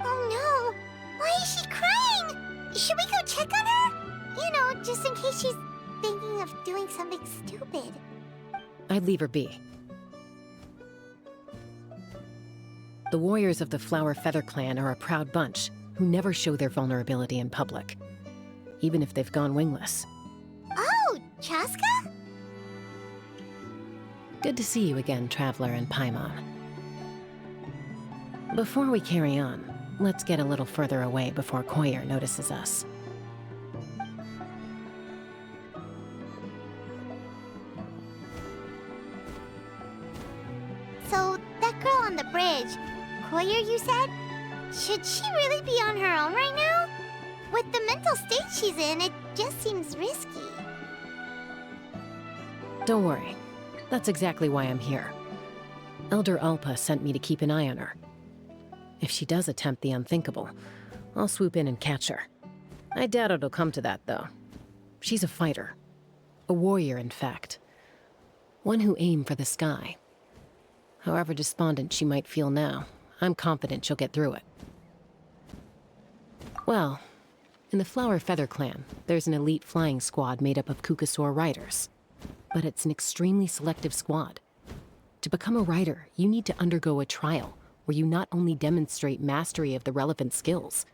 Oh no! Why is she crying? Should we go check on her? You know, just in case she's thinking of doing something stupid. I'd leave her be. The warriors of the Flower Feather Clan are a proud bunch who never show their vulnerability in public, even if they've gone wingless. Oh, Chaska? Good to see you again, Traveler and Paimon. Before we carry on, let's get a little further away before Koyer notices us. So, that girl on the bridge, Koyer, you said? Should she really be on her own right now? With the mental state she's in, it just seems risky. Don't worry. That's exactly why I'm here. Elder Alpa sent me to keep an eye on her. If she does attempt the unthinkable, I'll swoop in and catch her. I doubt it'll come to that, though. She's a fighter. A warrior, in fact. One who aimed for the sky. However despondent she might feel now, I'm confident she'll get through it. Well, in the Flower Feather Clan, there's an elite flying squad made up of Kukasaur riders. But it's an extremely selective squad. To become a rider, you need to undergo a trial where you not only demonstrate mastery of the relevant skills,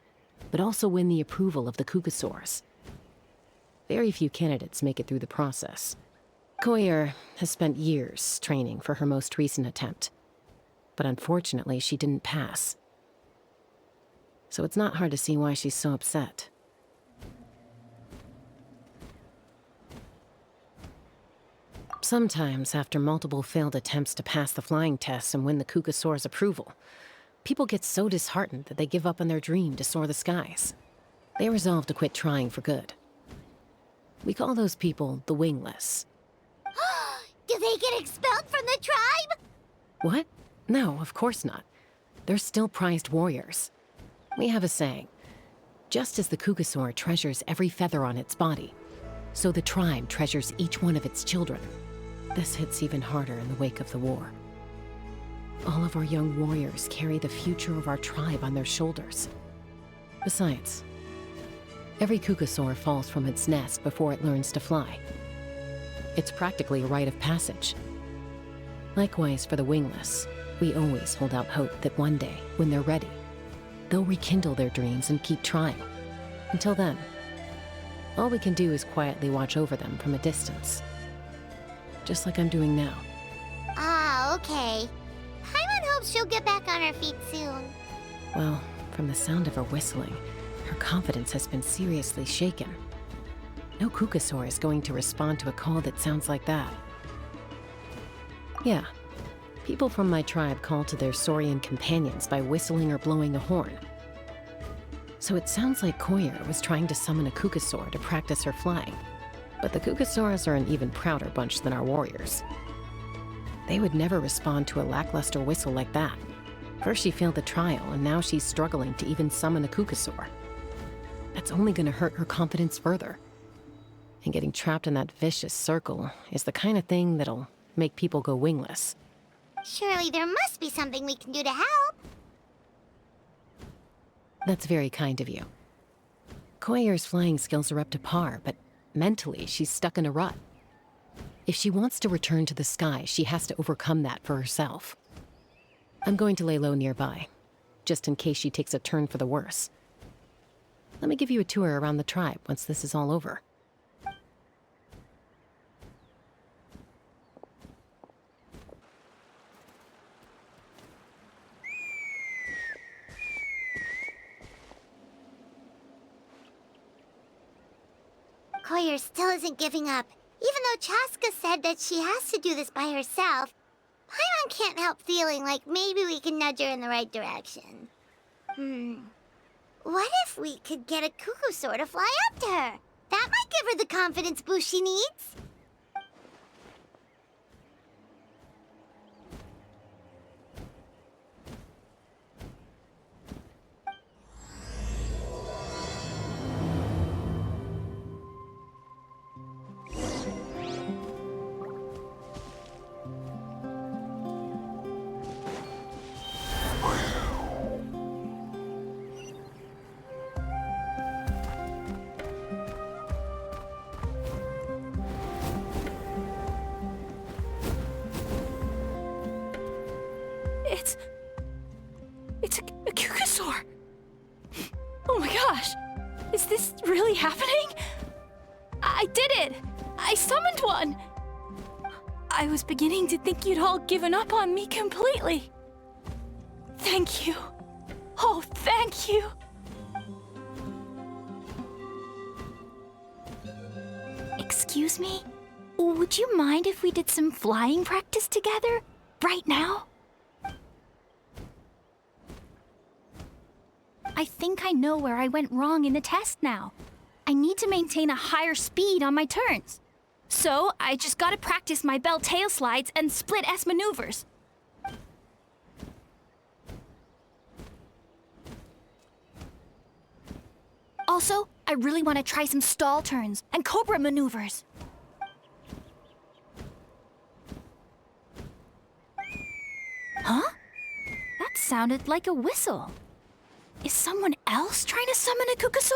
but also win the approval of the Kukasaurs. Very few candidates make it through the process. Koyer has spent years training for her most recent attempt, but unfortunately she didn't pass. So it's not hard to see why she's so upset. Sometimes, after multiple failed attempts to pass the flying test and win the Kukasaur's approval, people get so disheartened that they give up on their dream to soar the skies. They resolve to quit trying for good. We call those people the Wingless. Do they get expelled from the tribe? What? No, of course not. They're still prized warriors. We have a saying, just as the Kukasaur treasures every feather on its body, so the tribe treasures each one of its children. This hits even harder in the wake of the war. All of our young warriors carry the future of our tribe on their shoulders. Besides, every Kukasaur falls from its nest before it learns to fly. It's practically a rite of passage. Likewise for the Wingless, we always hold out hope that one day, when they're ready, they'll rekindle their dreams and keep trying. Until then, all we can do is quietly watch over them from a distance. Just like I'm doing now. Ah, okay. Paimon hopes she'll get back on her feet soon. Well, from the sound of her whistling, her confidence has been seriously shaken. No Kukasaur is going to respond to a call that sounds like that. Yeah, people from my tribe call to their Saurian companions by whistling or blowing a horn. So it sounds like Koyer was trying to summon a Kukasaur to practice her flying. But the Kukasaurs are an even prouder bunch than our warriors. They would never respond to a lackluster whistle like that. First she failed the trial, and now she's struggling to even summon a Kukasaur. That's only gonna hurt her confidence further. And getting trapped in that vicious circle is the kind of thing that'll make people go wingless. Surely there must be something we can do to help. That's very kind of you. Koyer's flying skills are up to par, but mentally she's stuck in a rut. If she wants to return to the sky, she has to overcome that for herself. I'm going to lay low nearby, just in case she takes a turn for the worse. Let me give you a tour around the tribe once this is all over. Koyer still isn't giving up. Even though Chaska said that she has to do this by herself, Paimon can't help feeling like maybe we can nudge her in the right direction. What if we could get a Kukasaur to fly up to her? That might give her the confidence boost she needs. It's a Kukasaur! Oh my gosh! Is this really happening? I did it! I summoned one! I was beginning to think you'd all given up on me completely. Thank you. Oh, thank you. Excuse me? Would you mind if we did some flying practice together? Right now? I think I know where I went wrong in the test now. I need to maintain a higher speed on my turns. So, I just gotta practice my bell tail slides and split S maneuvers. Also, I really want to try some stall turns and cobra maneuvers. Huh? That sounded like a whistle. Is someone else trying to summon a Kukasaur?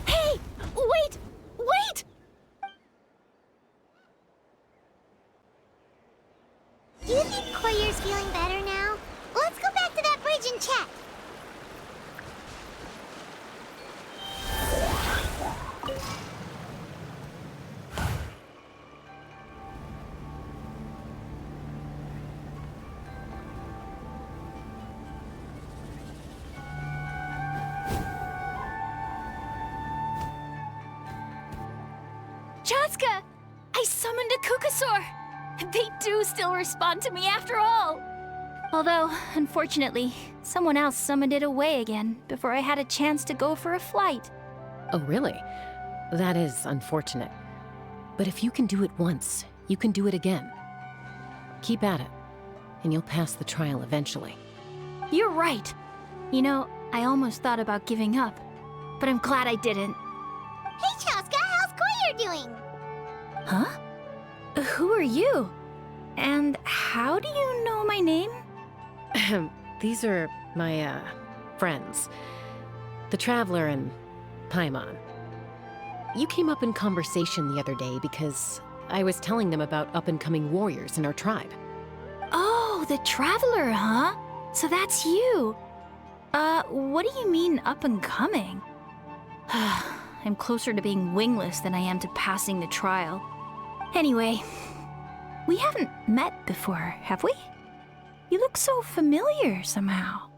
Hey! Wait! Wait! Do you think Koyer's feeling better now? Let's go back to that bridge and check. Chaska! I summoned a Kukasaur! They do still respond to me after all! Although, unfortunately, someone else summoned it away again before I had a chance to go for a flight. Oh, really? That is unfortunate. But if you can do it once, you can do it again. Keep at it, and you'll pass the trial eventually. You're right. You know, I almost thought about giving up, but I'm glad I didn't. Hey, Chaska, how's Koyer doing? Huh? Who are you? And how do you know my name? These are my, friends. The Traveler and Paimon. You came up in conversation the other day because I was telling them about up-and-coming warriors in our tribe. Oh, the Traveler, huh? So that's you. What do you mean up-and-coming? I'm closer to being wingless than I am to passing the trial. Anyway, we haven't met before, have we? You look so familiar somehow.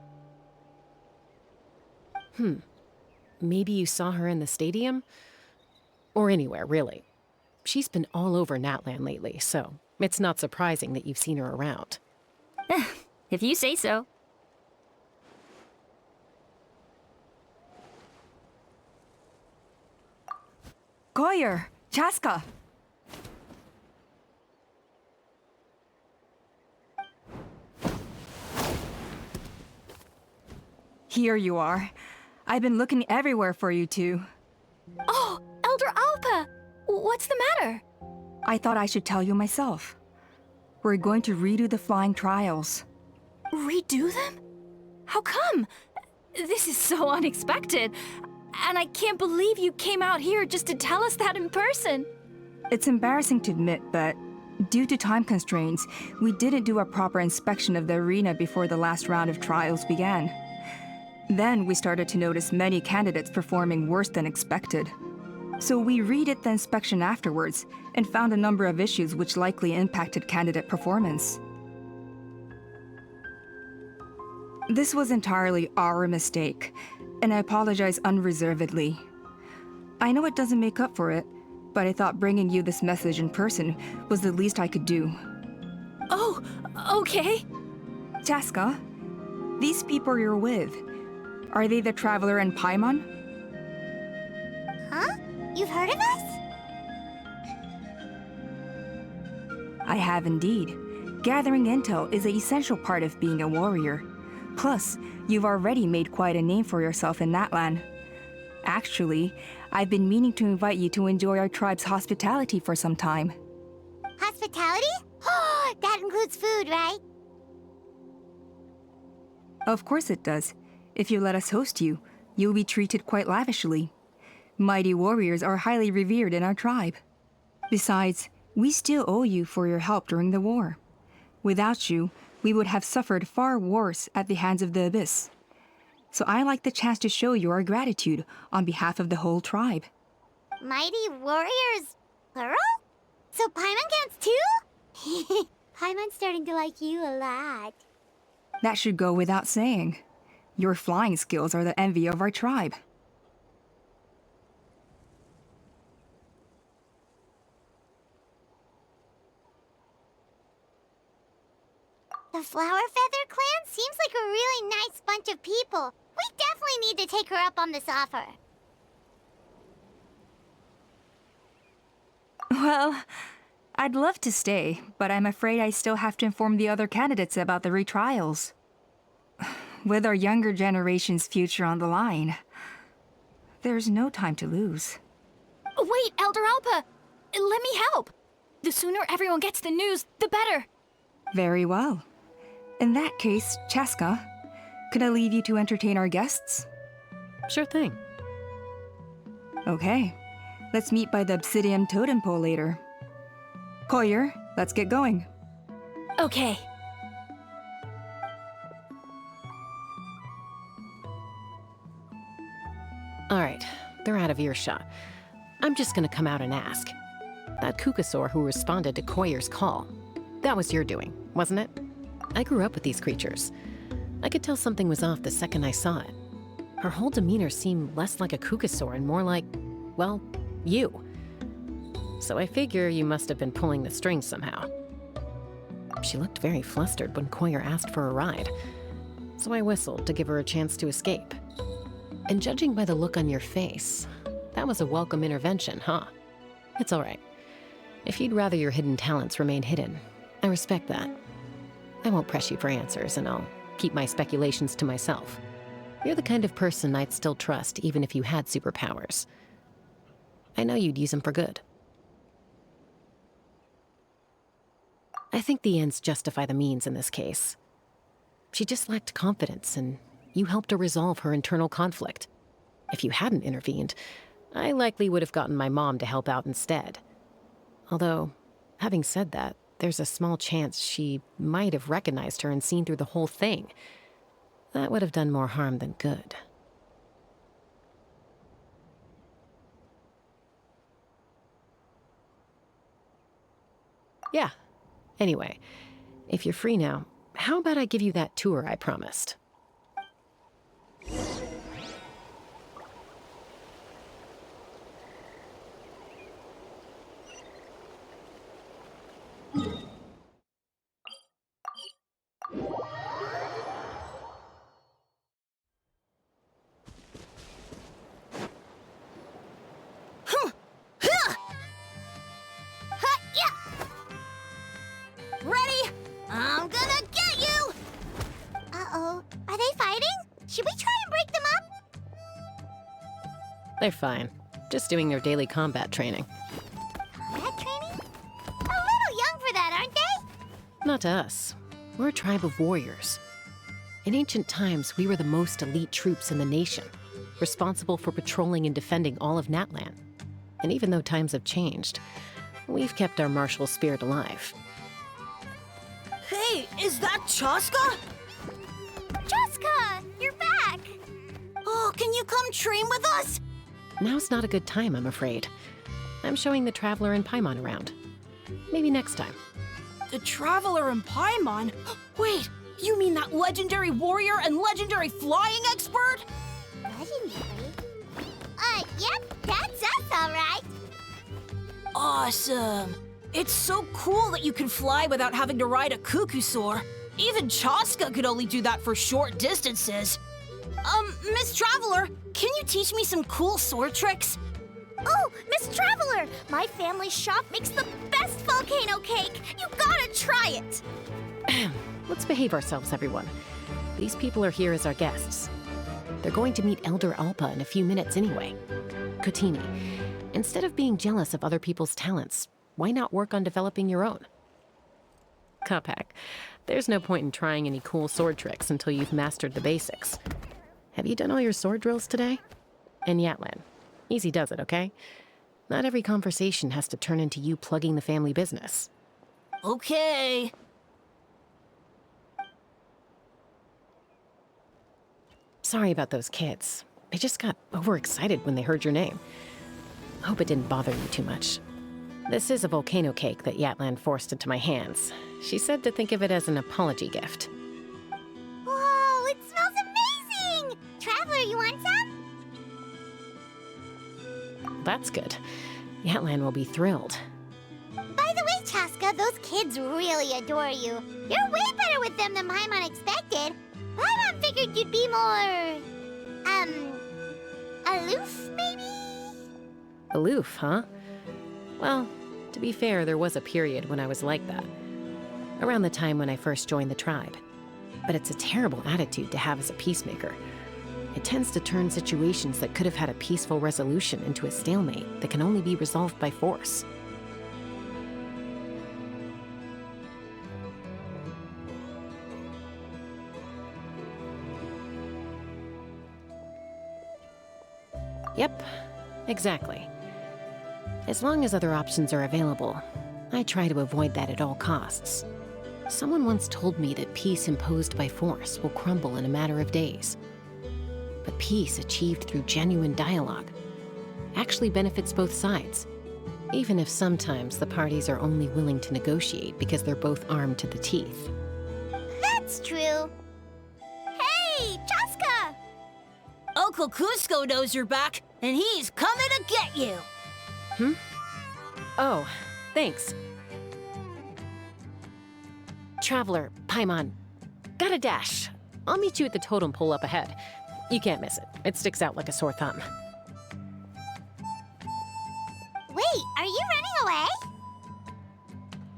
Maybe you saw her in the stadium? Or anywhere, really. She's been all over Natlan lately, so it's not surprising that you've seen her around. If you say so. Koyer, Chaska. Here you are. I've been looking everywhere for you two. Oh, Elder Alpa! What's the matter? I thought I should tell you myself. We're going to redo the flying trials. Redo them? How come? This is so unexpected. And I can't believe you came out here just to tell us that in person. It's embarrassing to admit, but due to time constraints, we didn't do a proper inspection of the arena before the last round of trials began. Then we started to notice many candidates performing worse than expected. So we redid the inspection afterwards and found a number of issues which likely impacted candidate performance. This was entirely our mistake, and I apologize unreservedly. I know it doesn't make up for it, but I thought bringing you this message in person was the least I could do. Oh, okay. Chaska, these people you're with, are they the Traveler and Paimon? Huh? You've heard of us? I have indeed. Gathering intel is an essential part of being a warrior. Plus, you've already made quite a name for yourself in Natlan. Actually, I've been meaning to invite you to enjoy our tribe's hospitality for some time. Hospitality? Oh, that includes food, right? Of course it does. If you let us host you, you'll be treated quite lavishly. Mighty warriors are highly revered in our tribe. Besides, We still owe you for your help during the war. Without you, we would have suffered far worse at the hands of the Abyss. So I like the chance to show you our gratitude on behalf of the whole tribe. Mighty warriors, plural? So Paimon gets too? Paimon's starting to like you a lot. That should go without saying. Your flying skills are the envy of our tribe. The Flower Feather clan seems like a really nice bunch of people. We definitely need to take her up on this offer. Well, I'd love to stay, but I'm afraid I still have to inform the other candidates about the retrials. With our younger generation's future on the line, there's no time to lose. Wait, Elder Alpa! Let me help! The sooner everyone gets the news, the better! Very well. In that case, Chaska, could I leave you to entertain our guests? Sure thing. Okay. Let's meet by the Obsidian Totem Pole later. Collier, let's get going. Okay. All right, they're out of earshot. I'm just gonna come out and ask. That Kukasaur who responded to Koyer's call, that was your doing, wasn't it? I grew up with these creatures. I could tell something was off the second I saw it. Her whole demeanor seemed less like a Kukasaur and more like, well, you. So I figure you must have been pulling the strings somehow. She looked very flustered when Koyer asked for a ride, so I whistled to give her a chance to escape. And judging by the look on your face, that was a welcome intervention, huh? It's all right. If you'd rather your hidden talents remain hidden, I respect that. I won't press you for answers, and I'll keep my speculations to myself. You're the kind of person I'd still trust even if you had superpowers. I know you'd use them for good. I think the ends justify the means in this case. She just lacked confidence, and you helped her resolve her internal conflict. If you hadn't intervened, I likely would have gotten my mom to help out instead. Although, having said that, there's a small chance she might have recognized her and seen through the whole thing. That would have done more harm than good. Yeah. Anyway, if you're free now, how about I give you that tour I promised? Ready? I'm gonna get you! Uh-oh. Are they fighting? Should we try and break them up? They're fine. Just doing their daily combat training. Combat training? A little young for that, aren't they? Not to us. We're a tribe of warriors. In ancient times, we were the most elite troops in the nation, responsible for patrolling and defending all of Natlan. And even though times have changed, we've kept our martial spirit alive. Hey, is that Chaska? Jessica, you're back! Oh, can you come train with us? Now's not a good time, I'm afraid. I'm showing the Traveler and Paimon around. Maybe next time. The Traveler and Paimon? Wait, you mean that legendary warrior and legendary flying expert? Legendary? Yep, that's us, all right. Awesome. It's so cool that you can fly without having to ride a Kukusaur. Even Chaska could only do that for short distances. Miss Traveler, can you teach me some cool sword tricks? Oh, Miss Traveler! My family shop makes the best volcano cake! You gotta try it! Let's behave ourselves, everyone. These people are here as our guests. They're going to meet Elder Alpa in a few minutes anyway. Kotini, instead of being jealous of other people's talents, why not work on developing your own? Kapak, there's no point in trying any cool sword tricks until you've mastered the basics. Have you done all your sword drills today? And Yatlan, easy does it, okay? Not every conversation has to turn into you plugging the family business. Okay. Sorry about those kids. They just got overexcited when they heard your name. Hope it didn't bother you too much. This is a volcano cake that Yatlan forced into my hands. She said to think of it as an apology gift. Whoa, it smells amazing! Traveler, you want some? That's good. Yatlan will be thrilled. By the way, Chaska, those kids really adore you. You're way better with them than Paimon expected. Paimon figured you'd be more... aloof, maybe? Aloof, huh? Well, to be fair, there was a period when I was like that. Around the time when I first joined the tribe. But it's a terrible attitude to have as a peacemaker. It tends to turn situations that could have had a peaceful resolution into a stalemate that can only be resolved by force. Yep, exactly. As long as other options are available, I try to avoid that at all costs. Someone once told me that peace imposed by force will crumble in a matter of days. But peace achieved through genuine dialogue actually benefits both sides, even if sometimes the parties are only willing to negotiate because they're both armed to the teeth. That's true. Hey, Chaska! Uncle Cusco knows you're back, and he's coming to get you. Oh, thanks. Traveler, Paimon, gotta dash. I'll meet you at the totem pole up ahead. You can't miss it. It sticks out like a sore thumb. Wait, are you running away?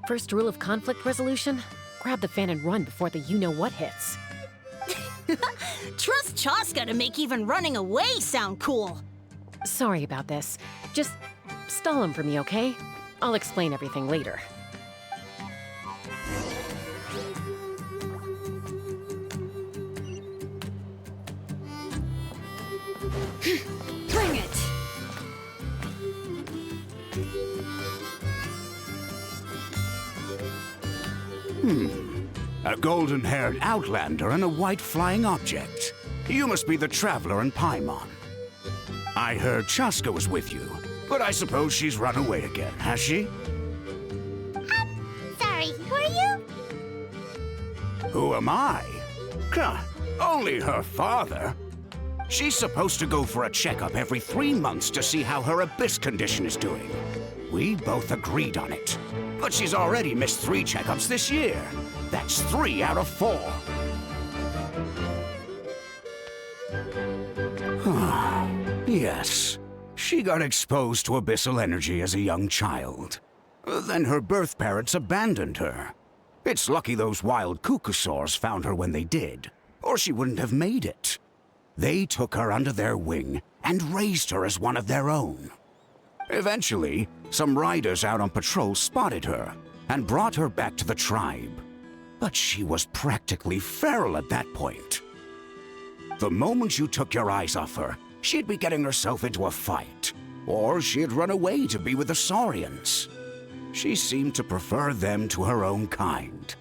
First rule of conflict resolution? Grab the fan and run before the you-know-what hits. Trust Chaska to make even running away sound cool. Sorry about this. Just stall him for me, okay? I'll explain everything later. Bring it! A golden-haired outlander and a white flying object. You must be the traveler in Paimon. I heard Chaska was with you, but I suppose she's run away again, has she? Sorry, who are you? Who am I? Only her father. She's supposed to go for a checkup every 3 months to see how her abyss condition is doing. We both agreed on it. But she's already missed 3 checkups this year. That's 3 out of 4. Yes, she got exposed to abyssal energy as a young child. Then her birth parents abandoned her. It's lucky those wild cuckoosaurs found her when they did, or she wouldn't have made it. They took her under their wing and raised her as one of their own. Eventually, some riders out on patrol spotted her and brought her back to the tribe. But she was practically feral at that point. The moment you took your eyes off her, she'd be getting herself into a fight, or she'd run away to be with the Saurians. She seemed to prefer them to her own kind.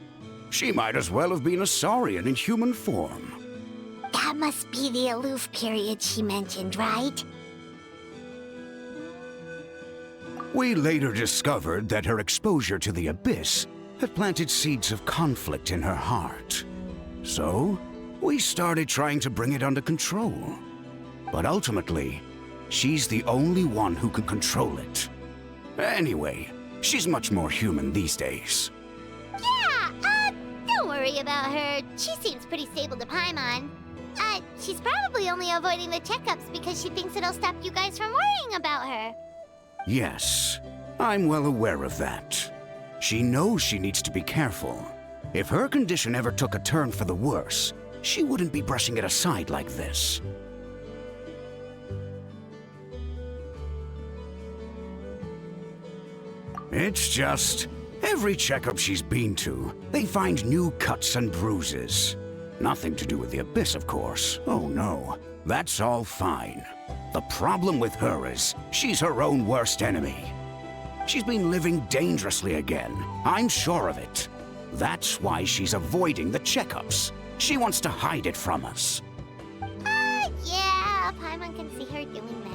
She might as well have been a Saurian in human form. That must be the aloof period she mentioned, right? We later discovered that her exposure to the abyss had planted seeds of conflict in her heart. So, we started trying to bring it under control. But ultimately, she's the only one who can control it. Anyway, she's much more human these days. Yeah, don't worry about her. She seems pretty stable to Paimon. She's probably only avoiding the checkups because she thinks it'll stop you guys from worrying about her. Yes, I'm well aware of that. She knows she needs to be careful. If her condition ever took a turn for the worse, she wouldn't be brushing it aside like this. It's just, every checkup she's been to, they find new cuts and bruises. Nothing to do with the abyss, of course. Oh no, that's all fine. The problem with her is she's her own worst enemy. She's been living dangerously again. I'm sure of it. That's why she's avoiding the checkups. She wants to hide it from us. Yeah, Paimon can see her doing that.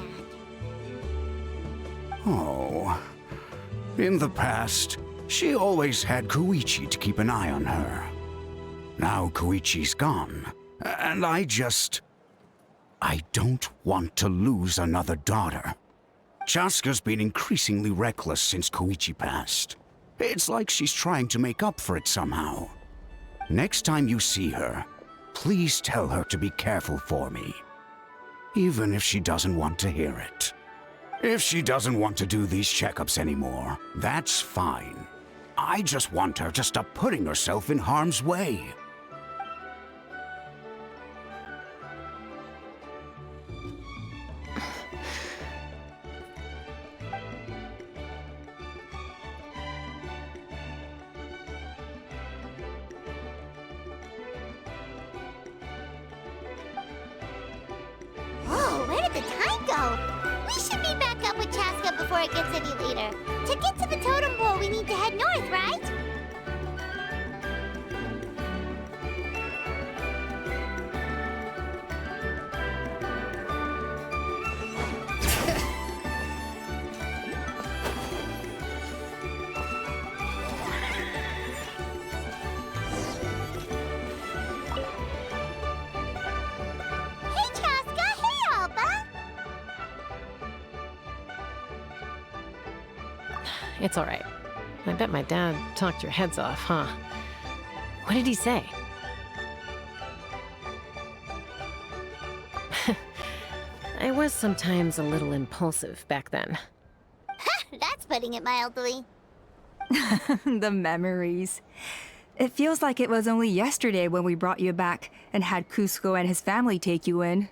Oh. In the past, she always had Koichi to keep an eye on her. Now Koichi's gone, and I don't want to lose another daughter. Chaska's been increasingly reckless since Koichi passed. It's like she's trying to make up for it somehow. Next time you see her, please tell her to be careful for me. Even if she doesn't want to hear it. If she doesn't want to do these checkups anymore, that's fine. I just want her to stop putting herself in harm's way. Whoa, where did the time go? We should be back up with Chaska before it gets any later. To get to the totem pole, we need to head north, right? Hey, Chaska! Hey, Alba! It's all right. I bet my dad talked your heads off, huh? What did he say? I was sometimes a little impulsive back then. That's putting it mildly. The memories. It feels like it was only yesterday when we brought you back and had Cusco and his family take you in.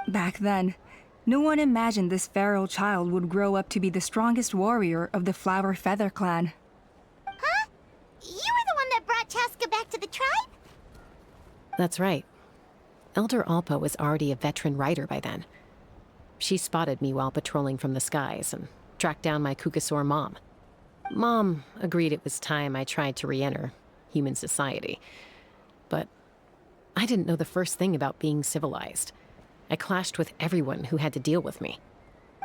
Back then, no one imagined this feral child would grow up to be the strongest warrior of the Flower Feather clan. Huh? You were the one that brought Chaska back to the tribe? That's right. Elder Alpa was already a veteran rider by then. She spotted me while patrolling from the skies and tracked down my Kukasaur mom. Mom agreed it was time I tried to re-enter human society. But I didn't know the first thing about being civilized. I clashed with everyone who had to deal with me.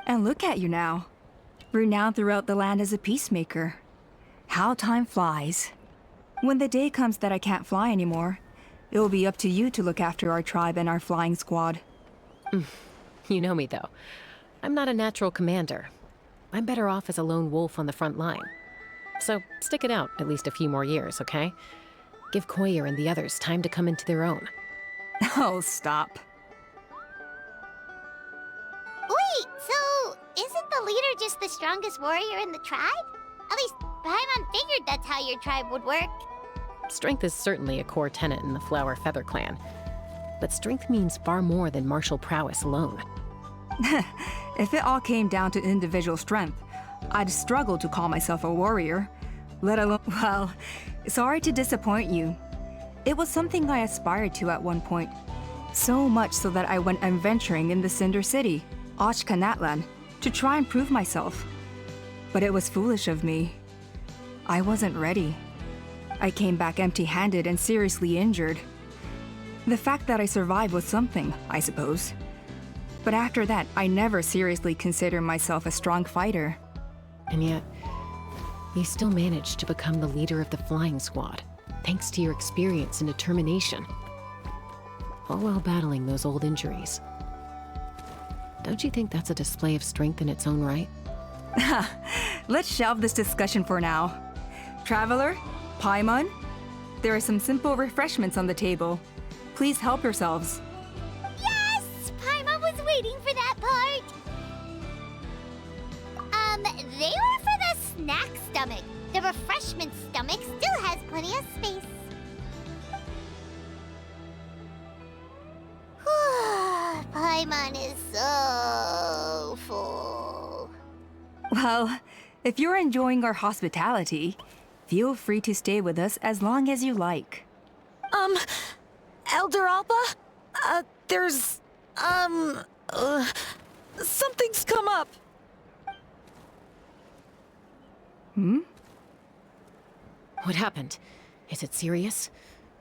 And look at you now. Renowned throughout the land as a peacemaker. How time flies. When the day comes that I can't fly anymore, it will be up to you to look after our tribe and our flying squad. You know me, though. I'm not a natural commander. I'm better off as a lone wolf on the front line. So stick it out at least a few more years, okay? Give Koyer and the others time to come into their own. Oh, stop. Wait, so isn't the leader just the strongest warrior in the tribe? At least Paimon figured that's how your tribe would work. Strength is certainly a core tenet in the Flower Feather clan. But strength means far more than martial prowess alone. If it all came down to individual strength, I'd struggle to call myself a warrior. Let alone, well, sorry to disappoint you. It was something I aspired to at one point. So much so that I went adventuring in the Cinder City, Ochkanatlan, to try and prove myself. But it was foolish of me. I wasn't ready. I came back empty-handed and seriously injured. The fact that I survived was something, I suppose. But after that, I never seriously considered myself a strong fighter. And yet, you still managed to become the leader of the flying squad, thanks to your experience and determination. All while battling those old injuries. Don't you think that's a display of strength in its own right? Let's shelve this discussion for now. Traveler, Paimon, there are some simple refreshments on the table. Please help yourselves. Yes! Paimon was waiting for that part! They were for the snack stomach. The refreshment stomach still has plenty of space. Paimon is so full. Well, if you're enjoying our hospitality, feel free to stay with us as long as you like. Elder Alpa? Something's come up. What happened? Is it serious?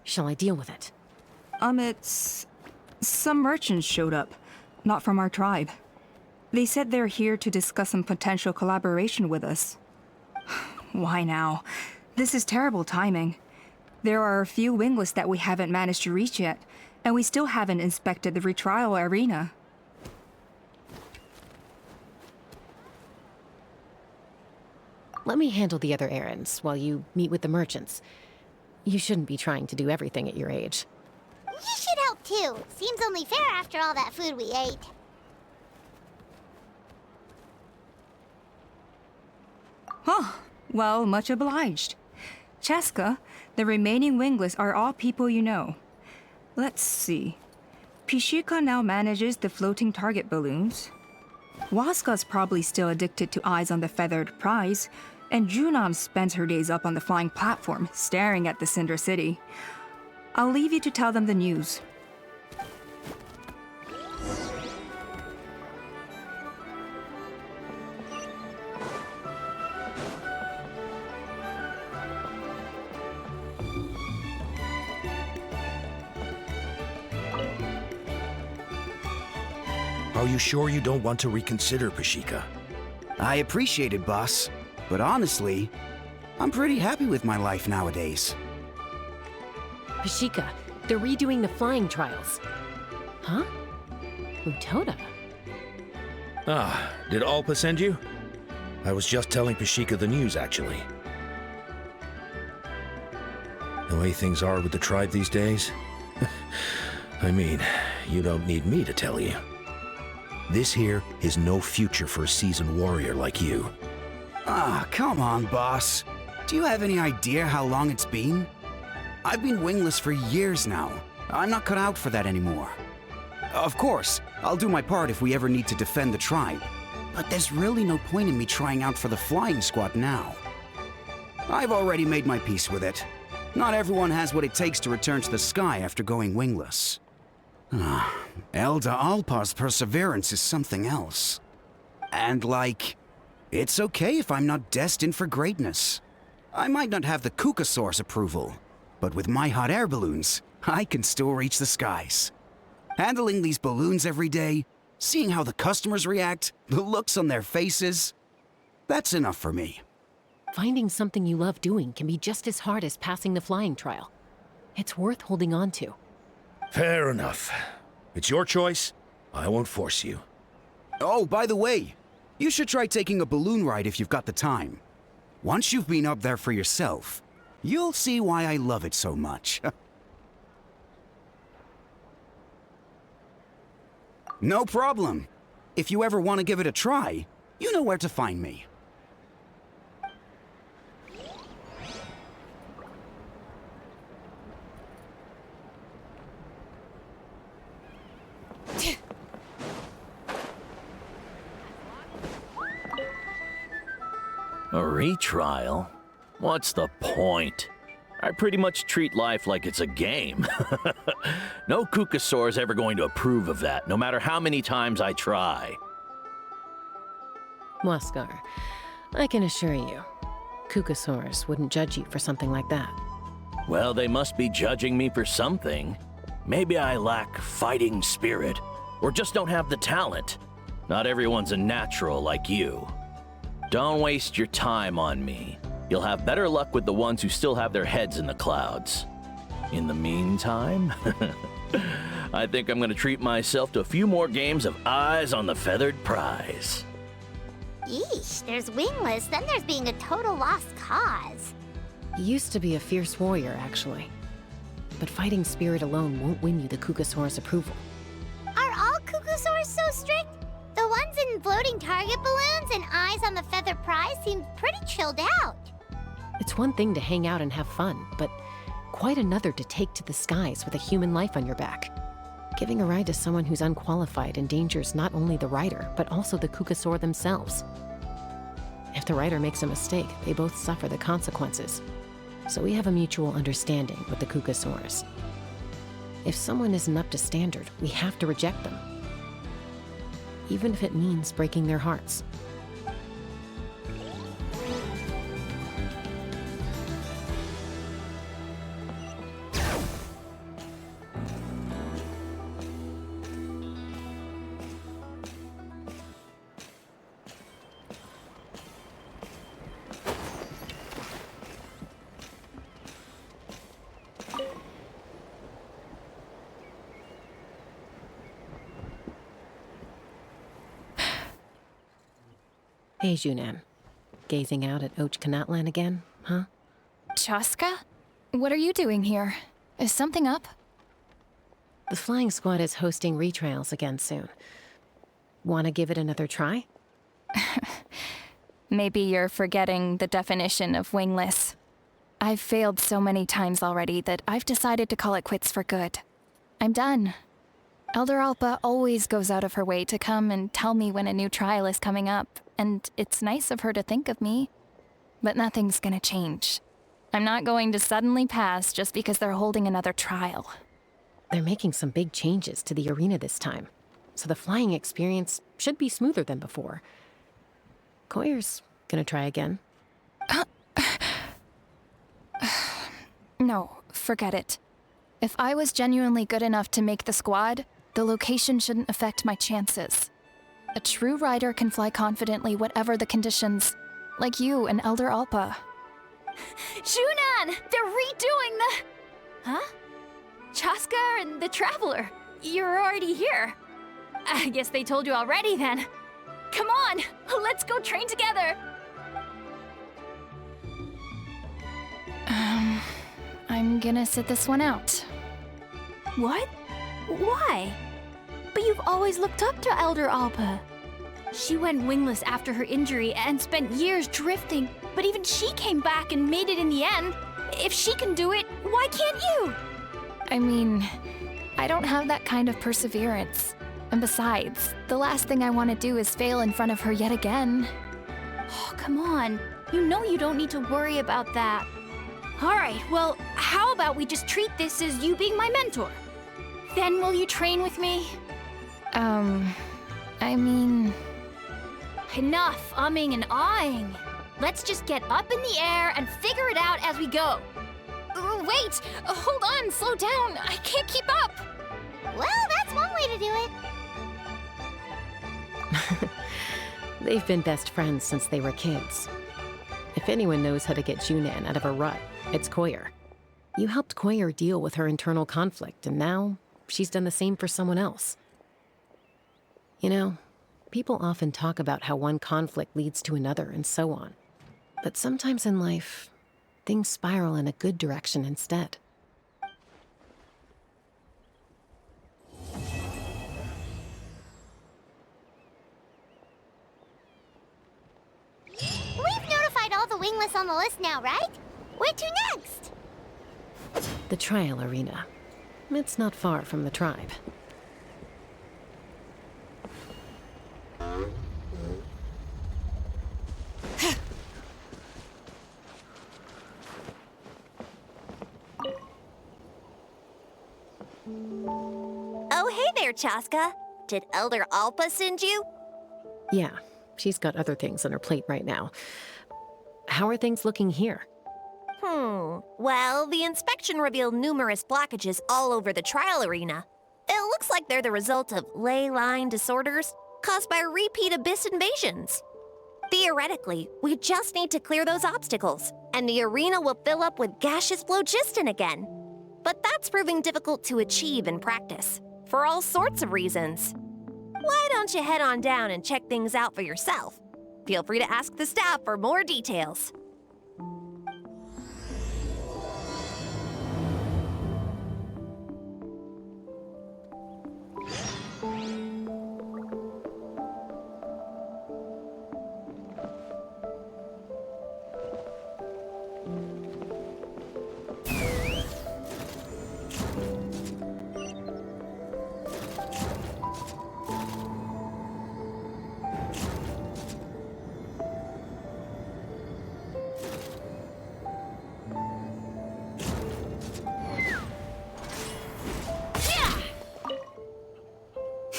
Shall I deal with it? It's... Some merchants showed up, not from our tribe. They said they're here to discuss some potential collaboration with us. Why now? This is terrible timing. There are a few wingless that we haven't managed to reach yet, and we still haven't inspected the retrial arena. Let me handle the other errands while you meet with the merchants. You shouldn't be trying to do everything at your age. You should help too. Seems only fair after all that food we ate. Huh. Well, much obliged. Chaska, the remaining wingless are all people you know. Let's see. Pishika now manages the floating target balloons. Waska's probably still addicted to eyes on the feathered prize, and Junam spends her days up on the flying platform, staring at the Cinder City. I'll leave you to tell them the news. Are you sure you don't want to reconsider, Pashika? I appreciate it, boss. But honestly, I'm pretty happy with my life nowadays. Pashika, they're redoing the flying trials. Huh? Utoda? Ah, did Alpa send you? I was just telling Pashika the news, actually. The way things are with the tribe these days? I mean, you don't need me to tell you. This here is no future for a seasoned warrior like you. Ah, come on, boss. Do you have any idea how long it's been? I've been wingless for years now. I'm not cut out for that anymore. Of course, I'll do my part if we ever need to defend the tribe. But there's really no point in me trying out for the flying squad now. I've already made my peace with it. Not everyone has what it takes to return to the sky after going wingless. Elder Alpa's perseverance is something else. And it's okay if I'm not destined for greatness. I might not have the Kukasaur's approval, but with my hot air balloons, I can still reach the skies. Handling these balloons every day, seeing how the customers react, the looks on their faces, that's enough for me. Finding something you love doing can be just as hard as passing the flying trial. It's worth holding on to. Fair enough. It's your choice. I won't force you. Oh, by the way, you should try taking a balloon ride if you've got the time. Once you've been up there for yourself, you'll see why I love it so much. No problem. If you ever want to give it a try, you know where to find me. A retrial? What's the point? I pretty much treat life like it's a game. No Kukasaur is ever going to approve of that, no matter how many times I try. Waskar, I can assure you, Kukasaurs wouldn't judge you for something like that. Well, they must be judging me for something. Maybe I lack fighting spirit, or just don't have the talent. Not everyone's a natural like you. Don't waste your time on me. You'll have better luck with the ones who still have their heads in the clouds. In the meantime, I think I'm gonna treat myself to a few more games of Eyes on the Feathered Prize. Yeesh, there's wingless, then there's being a total lost cause. You used to be a fierce warrior, actually. But fighting spirit alone won't win you the Kukasaur's approval. Are all Kukusaurs so strict? The ones in floating target balloons and Eyes on the Feathered Prize seem pretty chilled out. It's one thing to hang out and have fun, but quite another to take to the skies with a human life on your back. Giving a ride to someone who's unqualified endangers not only the rider, but also the Kukasaur themselves. If the rider makes a mistake, they both suffer the consequences. So we have a mutual understanding with the Kukasaurs. If someone isn't up to standard, we have to reject them. Even if it means breaking their hearts. Hey, Junan. Gazing out at Tlalocan again, huh? Chaska? What are you doing here? Is something up? The flying squad is hosting retrials again soon. Wanna give it another try? Maybe you're forgetting the definition of wingless. I've failed so many times already that I've decided to call it quits for good. I'm done. Elder Alpa always goes out of her way to come and tell me when a new trial is coming up, and it's nice of her to think of me. But nothing's gonna change. I'm not going to suddenly pass just because they're holding another trial. They're making some big changes to the arena this time, so the flying experience should be smoother than before. Koyer's gonna try again. No, forget it. If I was genuinely good enough to make the squad, the location shouldn't affect my chances. A true rider can fly confidently whatever the conditions, like you and Elder Alpa. Junan! They're redoing the... Huh? Chaska and the Traveler. You're already here. I guess they told you already then. Come on, let's go train together. I'm gonna sit this one out. What? Why? But you've always looked up to Elder Alpa. She went wingless after her injury and spent years drifting, but even she came back and made it in the end. If she can do it, why can't you? I mean, I don't have that kind of perseverance. And besides, the last thing I want to do is fail in front of her yet again. Oh, come on. You know you don't need to worry about that. All right, well, how about we just treat this as you being my mentor? Then will you train with me? I mean... Enough umming and ahhing. Let's just get up in the air and figure it out as we go. Wait! Hold on, slow down. I can't keep up. Well, that's one way to do it. They've been best friends since they were kids. If anyone knows how to get Junan out of a rut, it's Koyer. You helped Koyer deal with her internal conflict, and now she's done the same for someone else. You know, people often talk about how one conflict leads to another and so on. But sometimes in life, things spiral in a good direction instead. We've notified all the wingless on the list now, right? Where to next? The trial arena. It's not far from the tribe. Oh, hey there, Chaska. Did Elder Alpa send you? Yeah, she's got other things on her plate right now. How are things looking here? Well, the inspection revealed numerous blockages all over the trial arena. It looks like they're the result of ley line disorders caused by repeat abyss invasions. Theoretically, we just need to clear those obstacles, and the arena will fill up with gaseous phlogiston again. But that's proving difficult to achieve in practice, for all sorts of reasons. Why don't you head on down and check things out for yourself? Feel free to ask the staff for more details.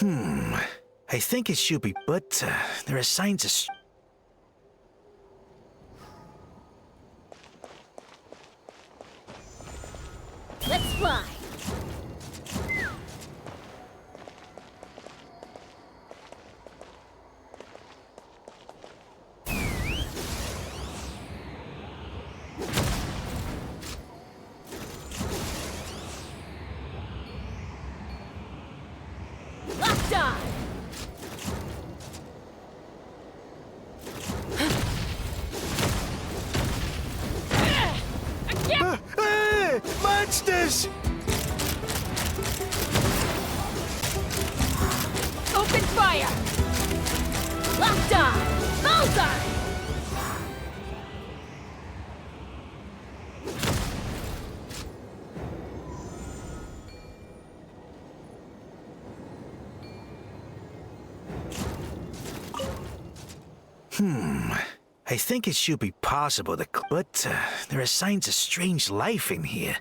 I think it should be, but there are signs of... Let's fly. Locked on. Hey! Monsters! Open fire. Locked on. Bullseye. I think it should be possible to... But there are signs of strange life in here.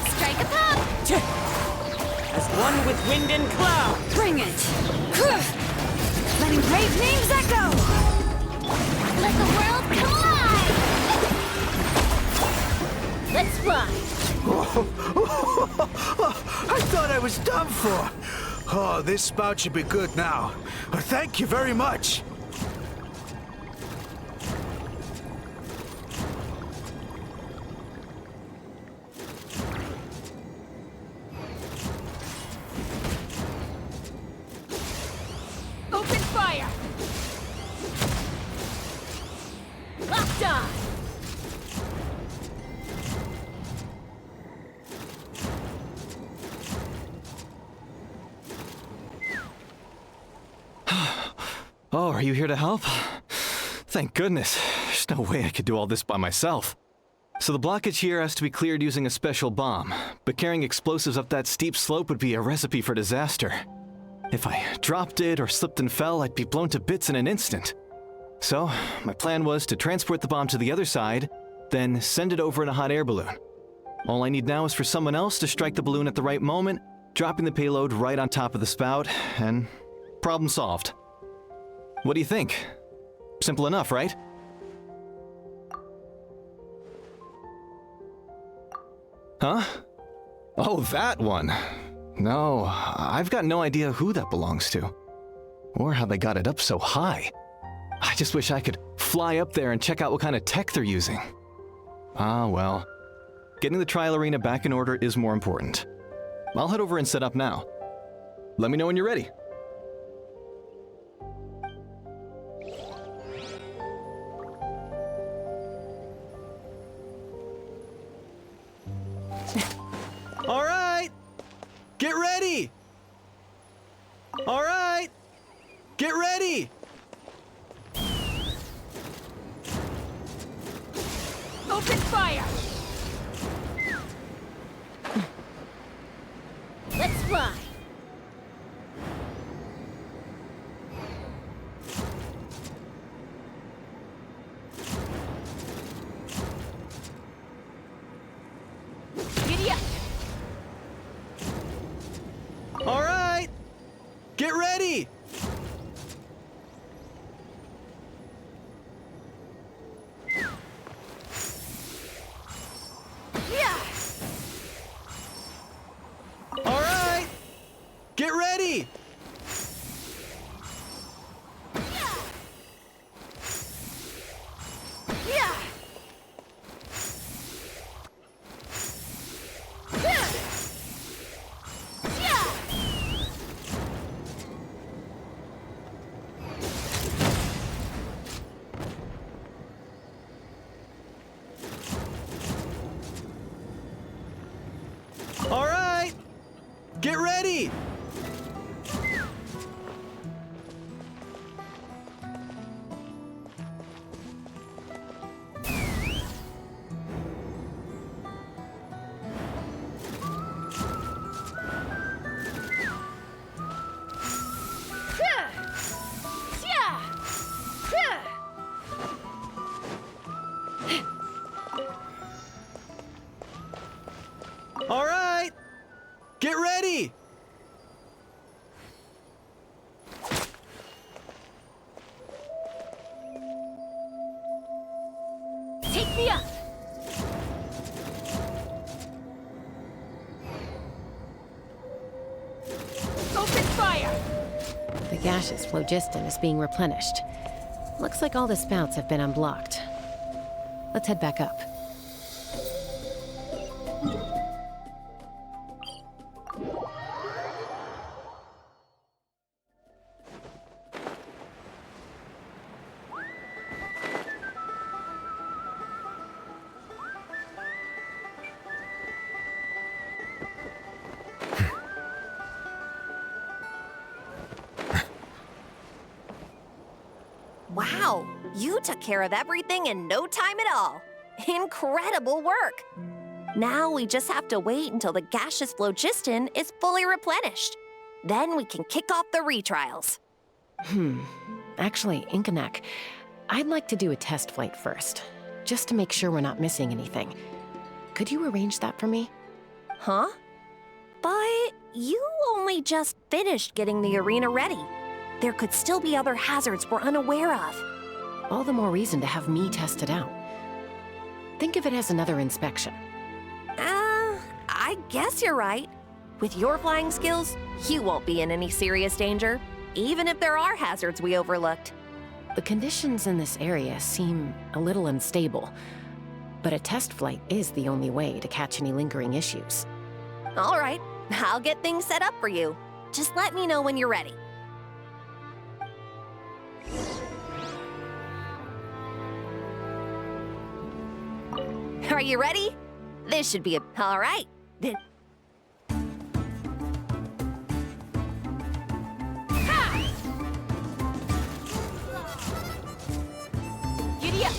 Strike a pop. As one with wind and cloud. Bring it! Letting brave names echo! Let the world come alive. Let's fly. I thought I was done for. Oh, this spout should be good now. Thank you very much. Open fire. Locked on. Oh, are you here to help? Thank goodness. There's no way I could do all this by myself. So the blockage here has to be cleared using a special bomb, but carrying explosives up that steep slope would be a recipe for disaster. If I dropped it or slipped and fell, I'd be blown to bits in an instant. So, my plan was to transport the bomb to the other side, then send it over in a hot air balloon. All I need now is for someone else to strike the balloon at the right moment, dropping the payload right on top of the spout, and problem solved. What do you think? Simple enough, right? Huh? Oh, that one. No, I've got no idea who that belongs to. Or how they got it up so high. I just wish I could fly up there and check out what kind of tech they're using. Ah, well. Getting the trial arena back in order is more important. I'll head over and set up now. Let me know when you're ready. All right! Get ready! All right! Get ready! Open fire. Let's fly. Giddy up. All right! Get ready! All right! Get ready! Get ready! All right! Get ready! Take me up! Open fire! The gaseous phlogiston is being replenished. Looks like all the spouts have been unblocked. Let's head back up. Wow, you took care of everything in no time at all. Incredible work. Now we just have to wait until the gaseous phlogiston is fully replenished. Then we can kick off the retrials. Actually, Inkanak, I'd like to do a test flight first, just to make sure we're not missing anything. Could you arrange that for me? Huh? But you only just finished getting the arena ready. There could still be other hazards we're unaware of. All the more reason to have me test it out. Think of it as another inspection. I guess you're right. With your flying skills, you won't be in any serious danger, even if there are hazards we overlooked. The conditions in this area seem a little unstable, but a test flight is the only way to catch any lingering issues. All right, I'll get things set up for you. Just let me know when you're ready. Are you ready? This should be all right. Then Giddy up!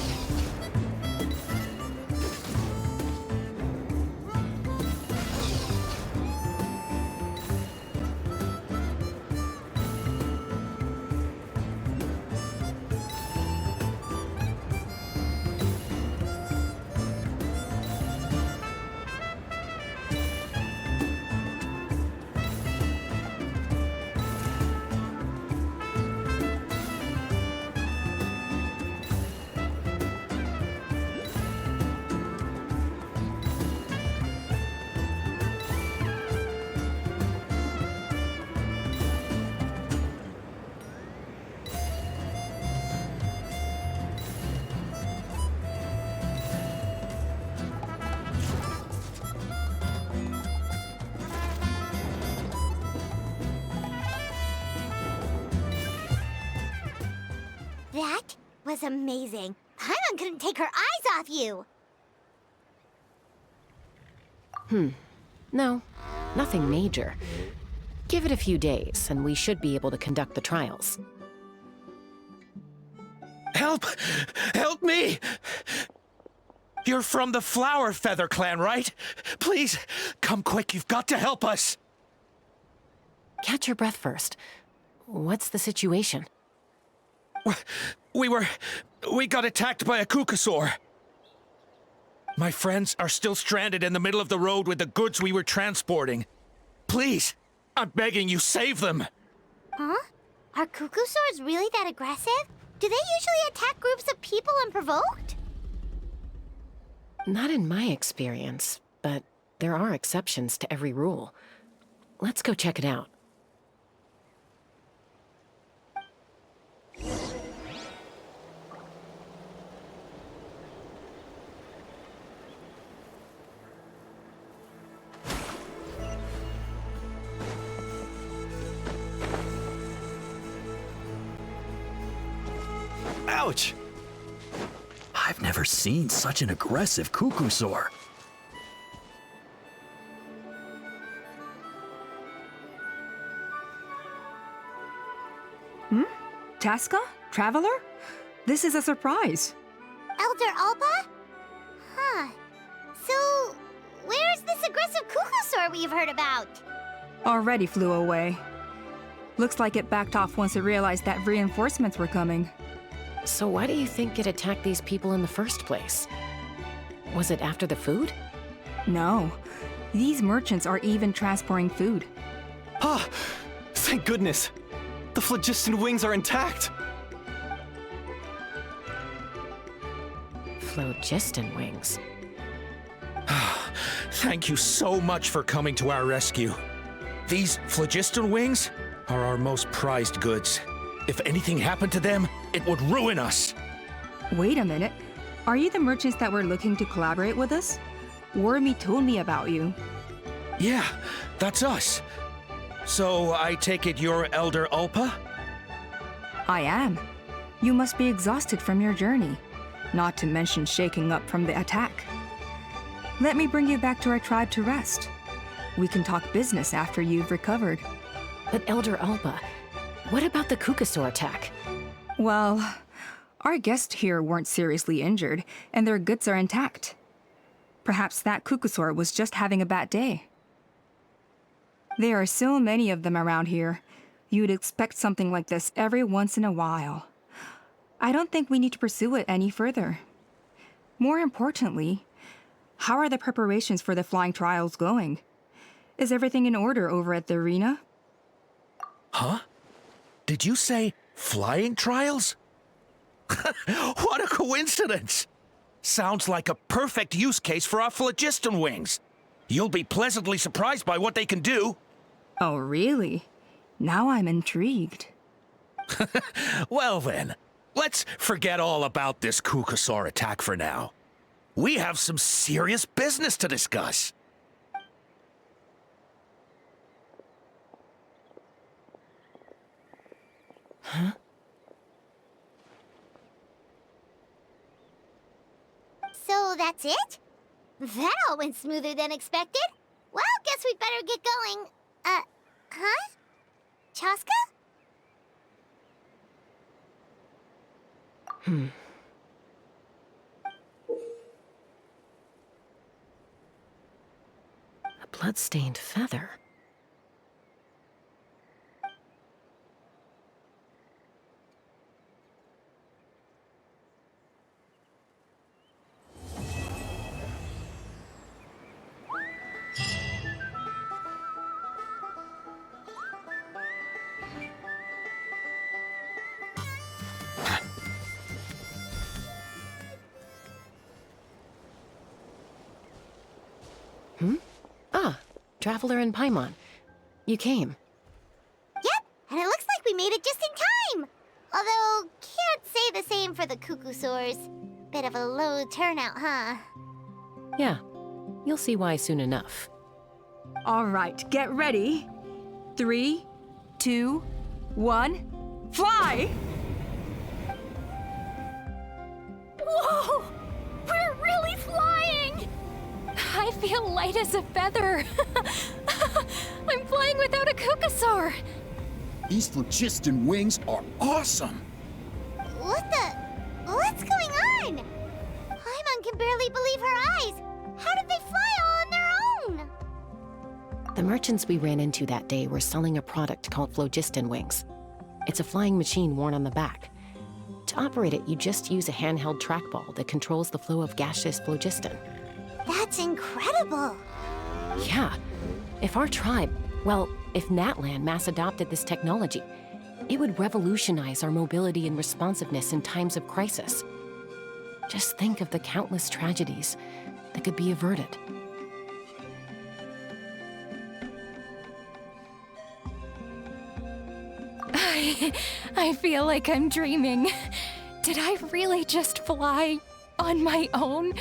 That was amazing. Paimon couldn't take her eyes off you. No, nothing major. Give it a few days, and we should be able to conduct the trials. Help! Help me! You're from the Flower Feather clan, right? Please, come quick, you've got to help us! Catch your breath first. What's the situation? We got attacked by a Kukasaur. My friends are still stranded in the middle of the road with the goods we were transporting. Please, I'm begging you, save them! Huh? Are Kukusaurs really that aggressive? Do they usually attack groups of people unprovoked? Not in my experience, but there are exceptions to every rule. Let's go check it out. Ouch! I've never seen such an aggressive Kukusaur. Chaska? Traveler? This is a surprise. Elder Alpa? Huh. So, where's this aggressive Kukusaur we've heard about? Already flew away. Looks like it backed off once it realized that reinforcements were coming. So why do you think it attacked these people in the first place? Was it after the food? No. These merchants are even transporting food. Ah! Thank goodness! The phlogiston wings are intact! Phlogiston wings. Thank you so much for coming to our rescue. These phlogiston wings are our most prized goods. If anything happened to them, it would ruin us. Wait a minute. Are you the merchants that were looking to collaborate with us? Wormy told me about you. Yeah, that's us. So I take it you're Elder Alpa? I am. You must be exhausted from your journey, not to mention shaking up from the attack. Let me bring you back to our tribe to rest. We can talk business after you've recovered. But Elder Alpa, what about the Kukusaur attack? Well, our guests here weren't seriously injured, and their goods are intact. Perhaps that Kukusaur was just having a bad day. There are so many of them around here. You'd expect something like this every once in a while. I don't think we need to pursue it any further. More importantly, how are the preparations for the flying trials going? Is everything in order over at the arena? Huh? Did you say flying trials? What a coincidence! Sounds like a perfect use case for our phlogiston wings. You'll be pleasantly surprised by what they can do. Oh, really? Now I'm intrigued. Well then, let's forget all about this Kukusaur attack for now. We have some serious business to discuss. Huh? So that's it? That all went smoother than expected. Well, guess we'd better get going. Huh? Chaska? A blood-stained feather. Traveler and Paimon. You came. Yep, and it looks like we made it just in time. Although, can't say the same for the Kukusaurs. Bit of a low turnout, huh? Yeah, you'll see why soon enough. All right, get ready. 3, 2, 1, fly! Whoa! We're really flying! I feel light as a feather. I'm flying without a Kukusaur. These phlogiston wings are awesome. What's going on? Paimon can barely believe her eyes. How did they fly all on their own? The merchants we ran into that day were selling a product called phlogiston wings. It's a flying machine worn on the back. To operate it, you just use a handheld trackball that controls the flow of gaseous phlogiston. That's incredible. Yeah. If our tribe, well, if Natlan mass adopted this technology, it would revolutionize our mobility and responsiveness in times of crisis. Just think of the countless tragedies that could be averted. I feel like I'm dreaming. Did I really just fly on my own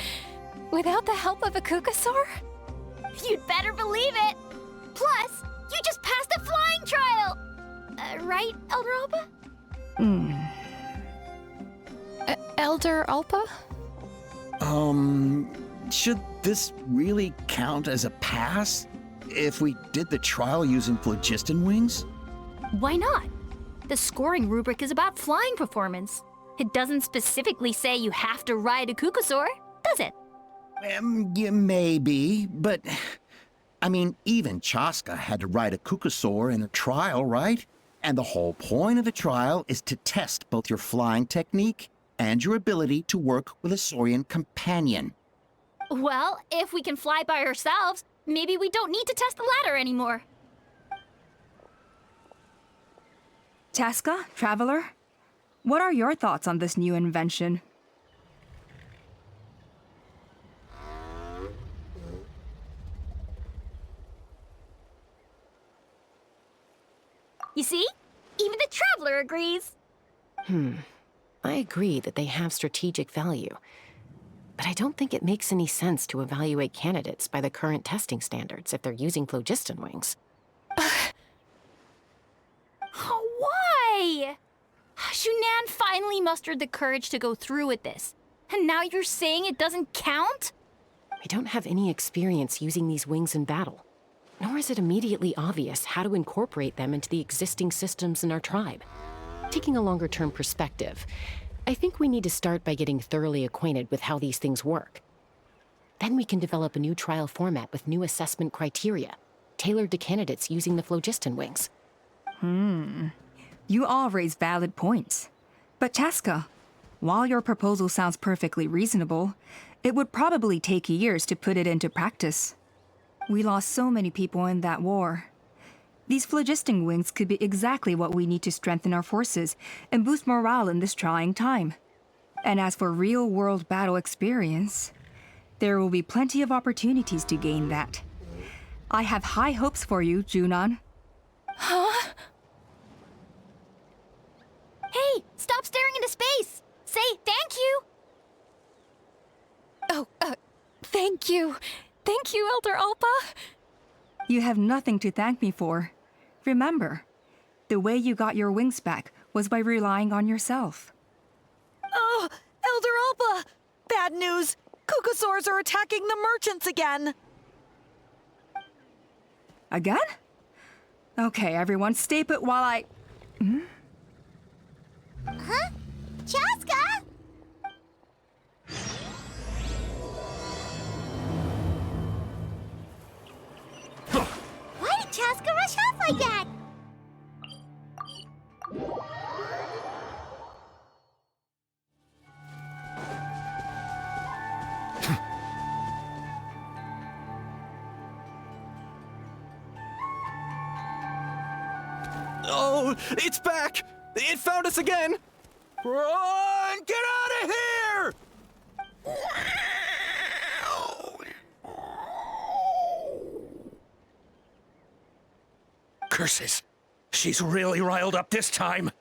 without the help of a Kukusaur? You'd better believe it. Plus, you just passed the flying trial. Right, Elder Alpa? Elder Alpa? Should this really count as a pass if we did the trial using phlogiston wings? Why not? The scoring rubric is about flying performance. It doesn't specifically say you have to ride a Kukusaur, does it? Yeah, maybe, but... I mean, even Chaska had to ride a Kukusaur in a trial, right? And the whole point of the trial is to test both your flying technique and your ability to work with a Saurian companion. Well, if we can fly by ourselves, maybe we don't need to test the ladder anymore. Chaska, Traveler, what are your thoughts on this new invention? You see? Even the Traveler agrees. I agree that they have strategic value. But I don't think it makes any sense to evaluate candidates by the current testing standards if they're using phlogiston wings. Why? Shunan finally mustered the courage to go through with this. And now you're saying it doesn't count? We don't have any experience using these wings in battle. Nor is it immediately obvious how to incorporate them into the existing systems in our tribe. Taking a longer-term perspective, I think we need to start by getting thoroughly acquainted with how these things work. Then we can develop a new trial format with new assessment criteria, tailored to candidates using the phlogiston wings. You all raise valid points. But Chaska, while your proposal sounds perfectly reasonable, it would probably take years to put it into practice. We lost so many people in that war. These phlogiston wings could be exactly what we need to strengthen our forces and boost morale in this trying time. And as for real-world battle experience, there will be plenty of opportunities to gain that. I have high hopes for you, Junon. Huh? Hey, stop staring into space! Say thank you! Oh, thank you. Thank you, Elder Alpa. You have nothing to thank me for. Remember, the way you got your wings back was by relying on yourself. Oh, Elder Alpa! Bad news! Kukusaurs are attacking the merchants again! Again? Okay, everyone, stay put while I... Huh? Chaska? Why did Chaska rush off like that? Oh, it's back! It found us again! Run! Get out of here! Curses! She's really riled up this time.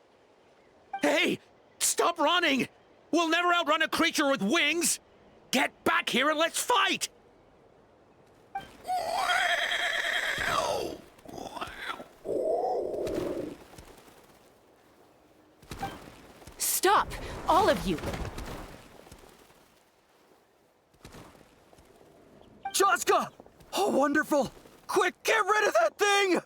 Hey! Stop running! We'll never outrun a creature with wings! Get back here and let's fight! Stop! All of you! Chaska! Oh, wonderful! Quick, get rid of that thing!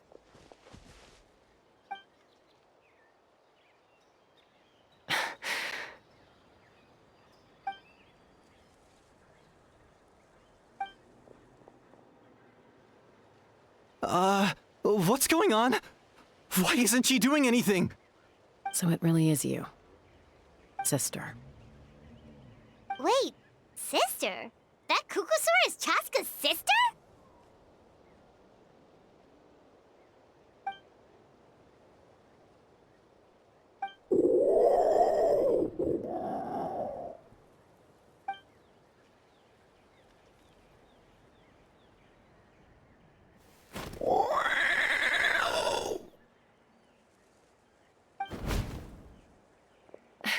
What's going on? Why isn't she doing anything? So it really is you, sister. Wait, sister? That Kukusaur is Chaska's sister?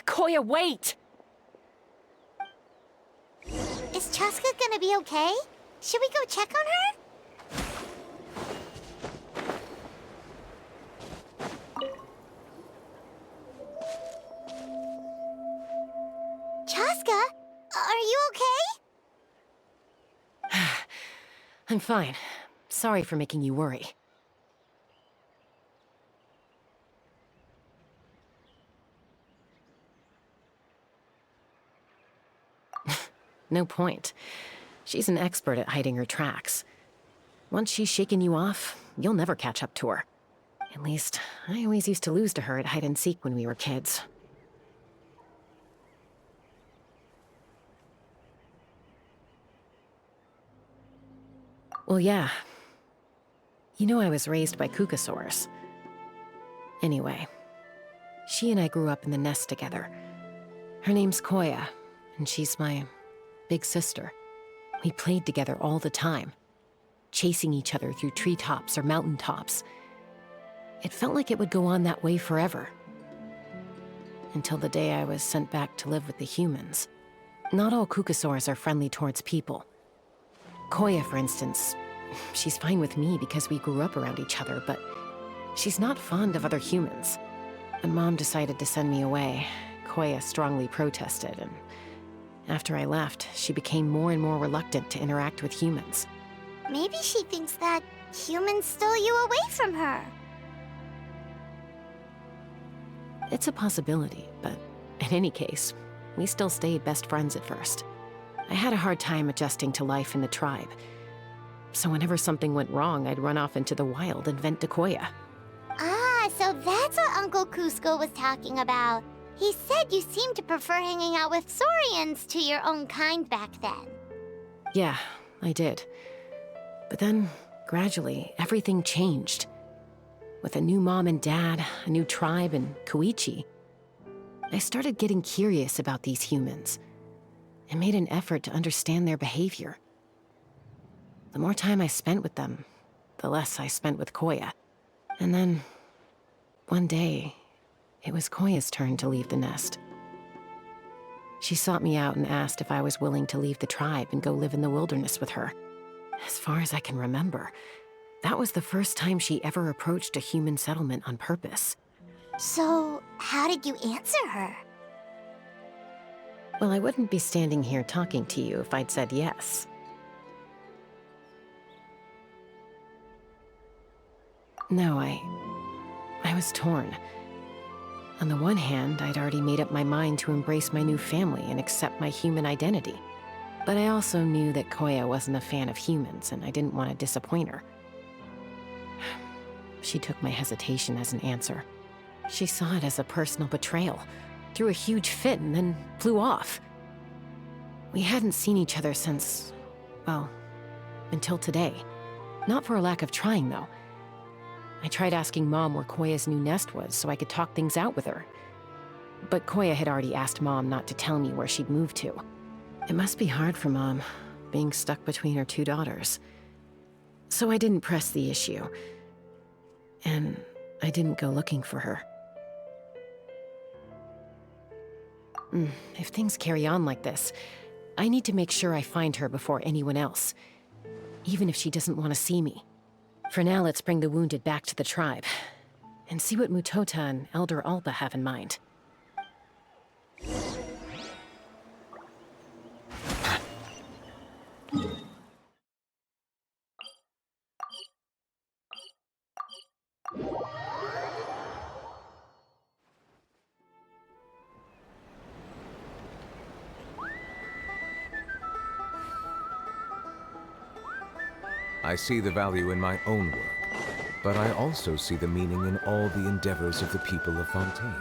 Koya, wait! Is Chaska gonna be okay? Should we go check on her? Chaska, are you okay? I'm fine. Sorry for making you worry. No point. She's an expert at hiding her tracks. Once she's shaken you off, you'll never catch up to her. At least, I always used to lose to her at hide-and-seek when we were kids. Well, yeah. You know I was raised by Kukasaurs. Anyway, she and I grew up in the nest together. Her name's Koya, and she's my big sister. We played together all the time, chasing each other through treetops or mountaintops. It felt like it would go on that way forever. Until the day I was sent back to live with the humans. Not all Kukasaurs are friendly towards people. Koya, for instance, she's fine with me because we grew up around each other, but she's not fond of other humans. When Mom decided to send me away, Koya strongly protested, and after I left, she became more and more reluctant to interact with humans. Maybe she thinks that humans stole you away from her. It's a possibility, but in any case, we still stayed best friends at first. I had a hard time adjusting to life in the tribe. So whenever something went wrong, I'd run off into the wild and vent to Koya. Ah, so that's what Uncle Cusco was talking about. He said you seemed to prefer hanging out with Saurians to your own kind back then. Yeah, I did. But then, gradually, everything changed. With a new mom and dad, a new tribe, and Koichi, I started getting curious about these humans and made an effort to understand their behavior. The more time I spent with them, the less I spent with Koya. And then, one day, it was Koya's turn to leave the nest. She sought me out and asked if I was willing to leave the tribe and go live in the wilderness with her. As far as I can remember, that was the first time she ever approached a human settlement on purpose. So, how did you answer her? Well, I wouldn't be standing here talking to you if I'd said yes. No, I was torn. On the one hand, I'd already made up my mind to embrace my new family and accept my human identity. But I also knew that Koya wasn't a fan of humans, and I didn't want to disappoint her. She took my hesitation as an answer. She saw it as a personal betrayal, threw a huge fit, and then flew off. We hadn't seen each other since, well, until today. Not for a lack of trying, though. I tried asking Mom where Koya's new nest was so I could talk things out with her. But Koya had already asked Mom not to tell me where she'd moved to. It must be hard for Mom, being stuck between her two daughters. So I didn't press the issue. And I didn't go looking for her. If things carry on like this, I need to make sure I find her before anyone else. Even if she doesn't want to see me. For now, let's bring the wounded back to the tribe. And see what Mutota and Elder Alpa have in mind. I see the value in my own work, but I also see the meaning in all the endeavors of the people of Fontaine.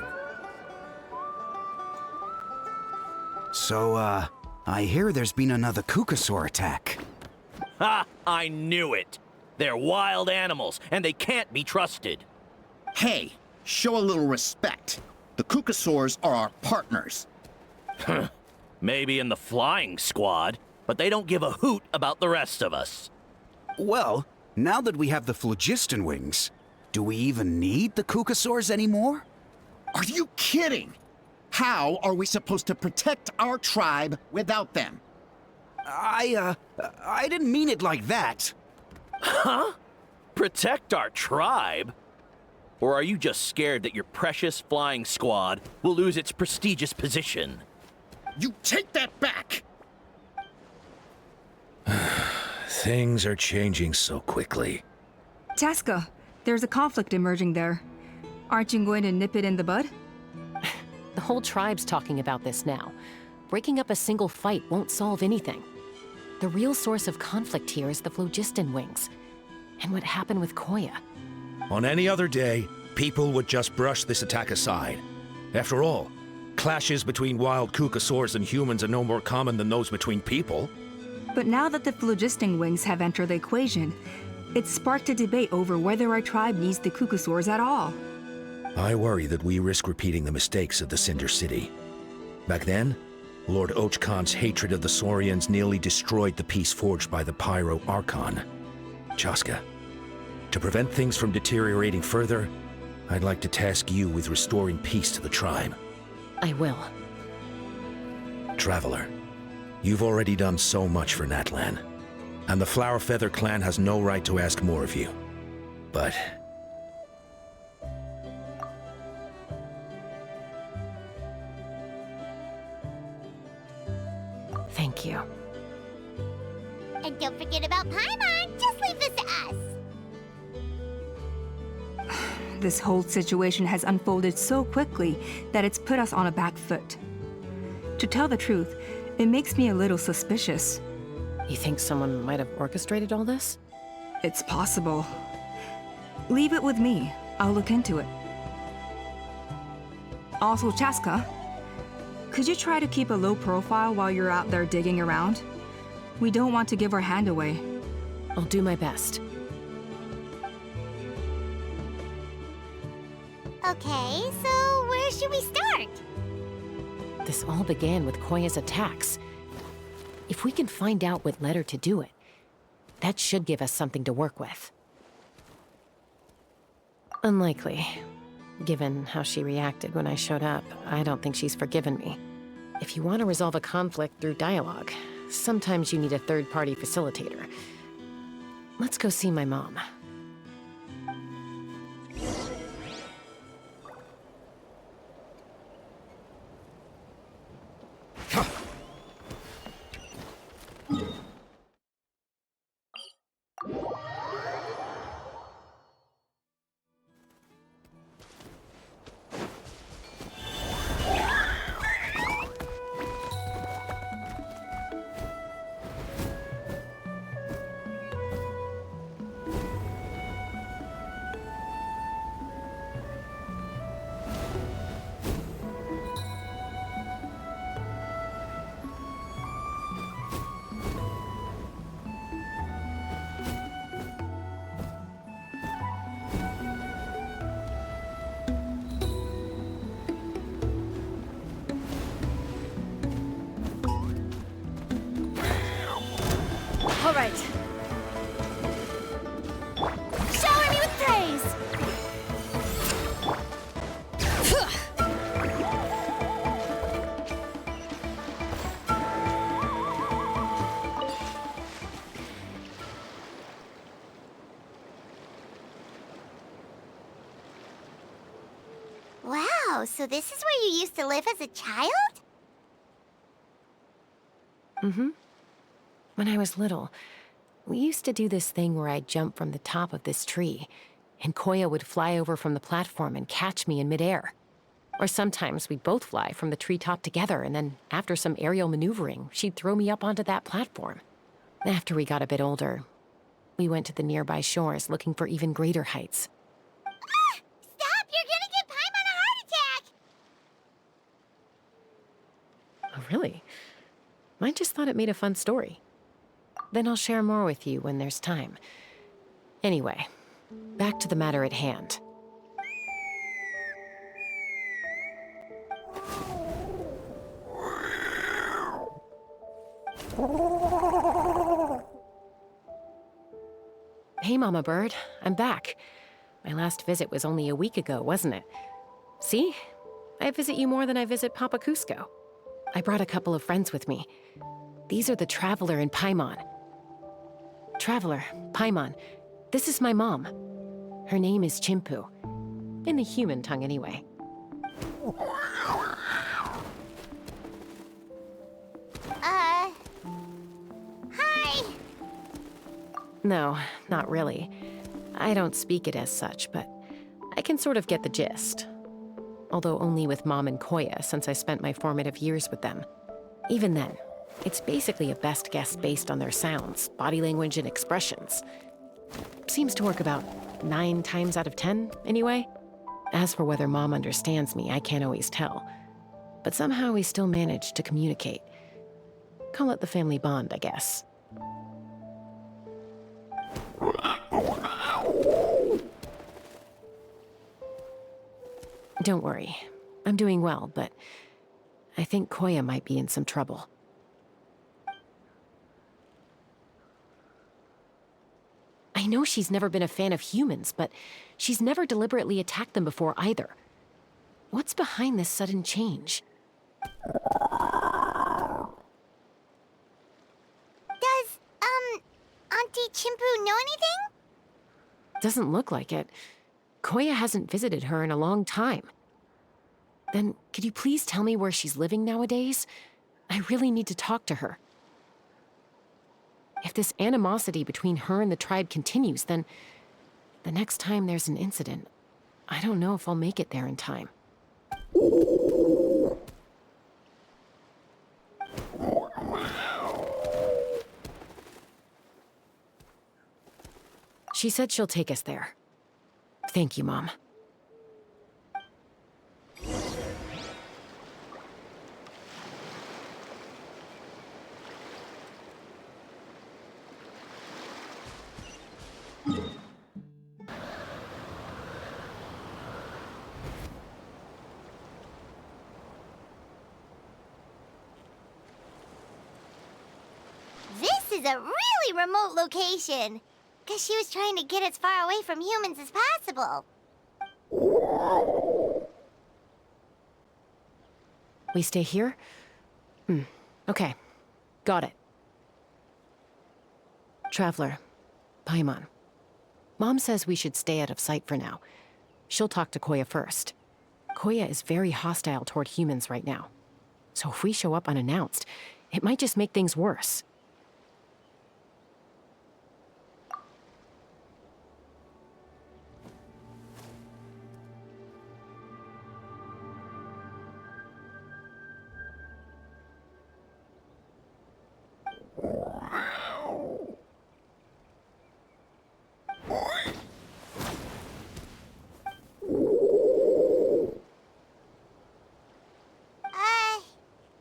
So, I hear there's been another Kukasaur attack. Ha! I knew it! They're wild animals, and they can't be trusted. Hey, show a little respect. The Kukasaurs are our partners. Maybe in the flying squad, but they don't give a hoot about the rest of us. Well, now that we have the phlogiston wings, do we even need the Kukasaurs anymore? Are you kidding? How are we supposed to protect our tribe without them? I didn't mean it like that. Huh? Protect our tribe? Or are you just scared that your precious flying squad will lose its prestigious position? You take that back! Things are changing so quickly. Chaska, there's a conflict emerging there. Aren't you going to nip it in the bud? The whole tribe's talking about this now. breaking up a single fight won't solve anything. The real source of conflict here is the phlogiston wings, and what happened with Koya. On any other day, people would just brush this attack aside. After all, clashes between wild Kukasaurs and humans are no more common than those between people. But now that the phlogiston wings have entered the equation, it's sparked a debate over whether our tribe needs the Kukasaurs at all. I worry that we risk repeating the mistakes of the Cinder City. Back then, Lord Ochkon's hatred of the Saurians nearly destroyed the peace forged by the Pyro Archon. Chaska, to prevent things from deteriorating further, I'd like to task you with restoring peace to the tribe. I will. Traveler, you've already done so much for Natlan, and the Flower Feather clan has no right to ask more of you. But... Thank you. And don't forget about Paimon. Just leave this to us. This whole situation has unfolded so quickly that it's put us on a back foot. To tell the truth, it makes me a little suspicious. You think someone might have orchestrated all this? It's possible. Leave it with me. I'll look into it. Also, Chaska, could you try to keep a low profile while you're out there digging around? We don't want to give our hand away. I'll do my best. Okay, so where should we start? This all began with Koya's attacks. If we can find out what led her to do it, that should give us something to work with. Unlikely. Given how she reacted when I showed up, I don't think she's forgiven me. If you want to resolve a conflict through dialogue, sometimes you need a third-party facilitator. Let's go see my mom. All right. Shower me with praise! Wow, so this is where you used to live as a child? Mm-hmm. When I was little, we used to do this thing where I'd jump from the top of this tree, and Koya would fly over from the platform and catch me in midair. Or sometimes we'd both fly from the treetop together, and then after some aerial maneuvering, she'd throw me up onto that platform. After we got a bit older, we went to the nearby shores looking for even greater heights. Ah! Stop! You're gonna give Paimon a heart attack! Oh, really? I just thought it made a fun story. Then I'll share more with you when there's time. Anyway, back to the matter at hand. Hey, Mama Bird. I'm back. My last visit was only a week ago, wasn't it? See? I visit you more than I visit Papa Cusco. I brought a couple of friends with me. These are the Traveler and Paimon. Traveler, Paimon, this is my mom. Her name is Chimpu. In the human tongue, anyway. Hi! No, not really. I don't speak it as such, but I can sort of get the gist. Although only with Mom and Koya, since I spent my formative years with them. Even then, it's basically a best guess based on their sounds, body language, and expressions. Seems to work about 9 times out of 10, anyway. As for whether Mom understands me, I can't always tell. But somehow we still manage to communicate. Call it the family bond, I guess. Don't worry. I'm doing well, but I think Koya might be in some trouble. I know she's never been a fan of humans, but she's never deliberately attacked them before either. What's behind this sudden change? Does, Auntie Chimpu know anything? Doesn't look like it. Koya hasn't visited her in a long time. Then, could you please tell me where she's living nowadays? I really need to talk to her. If this animosity between her and the tribe continues, then the next time there's an incident, I don't know if I'll make it there in time. She said she'll take us there. Thank you, Mom. This is a really remote location. Guess she was trying to get as far away from humans as possible. We stay here? Okay. Got it. Traveler, Paimon. Mom says we should stay out of sight for now. She'll talk to Koya first. Koya is very hostile toward humans right now. So if we show up unannounced, it might just make things worse.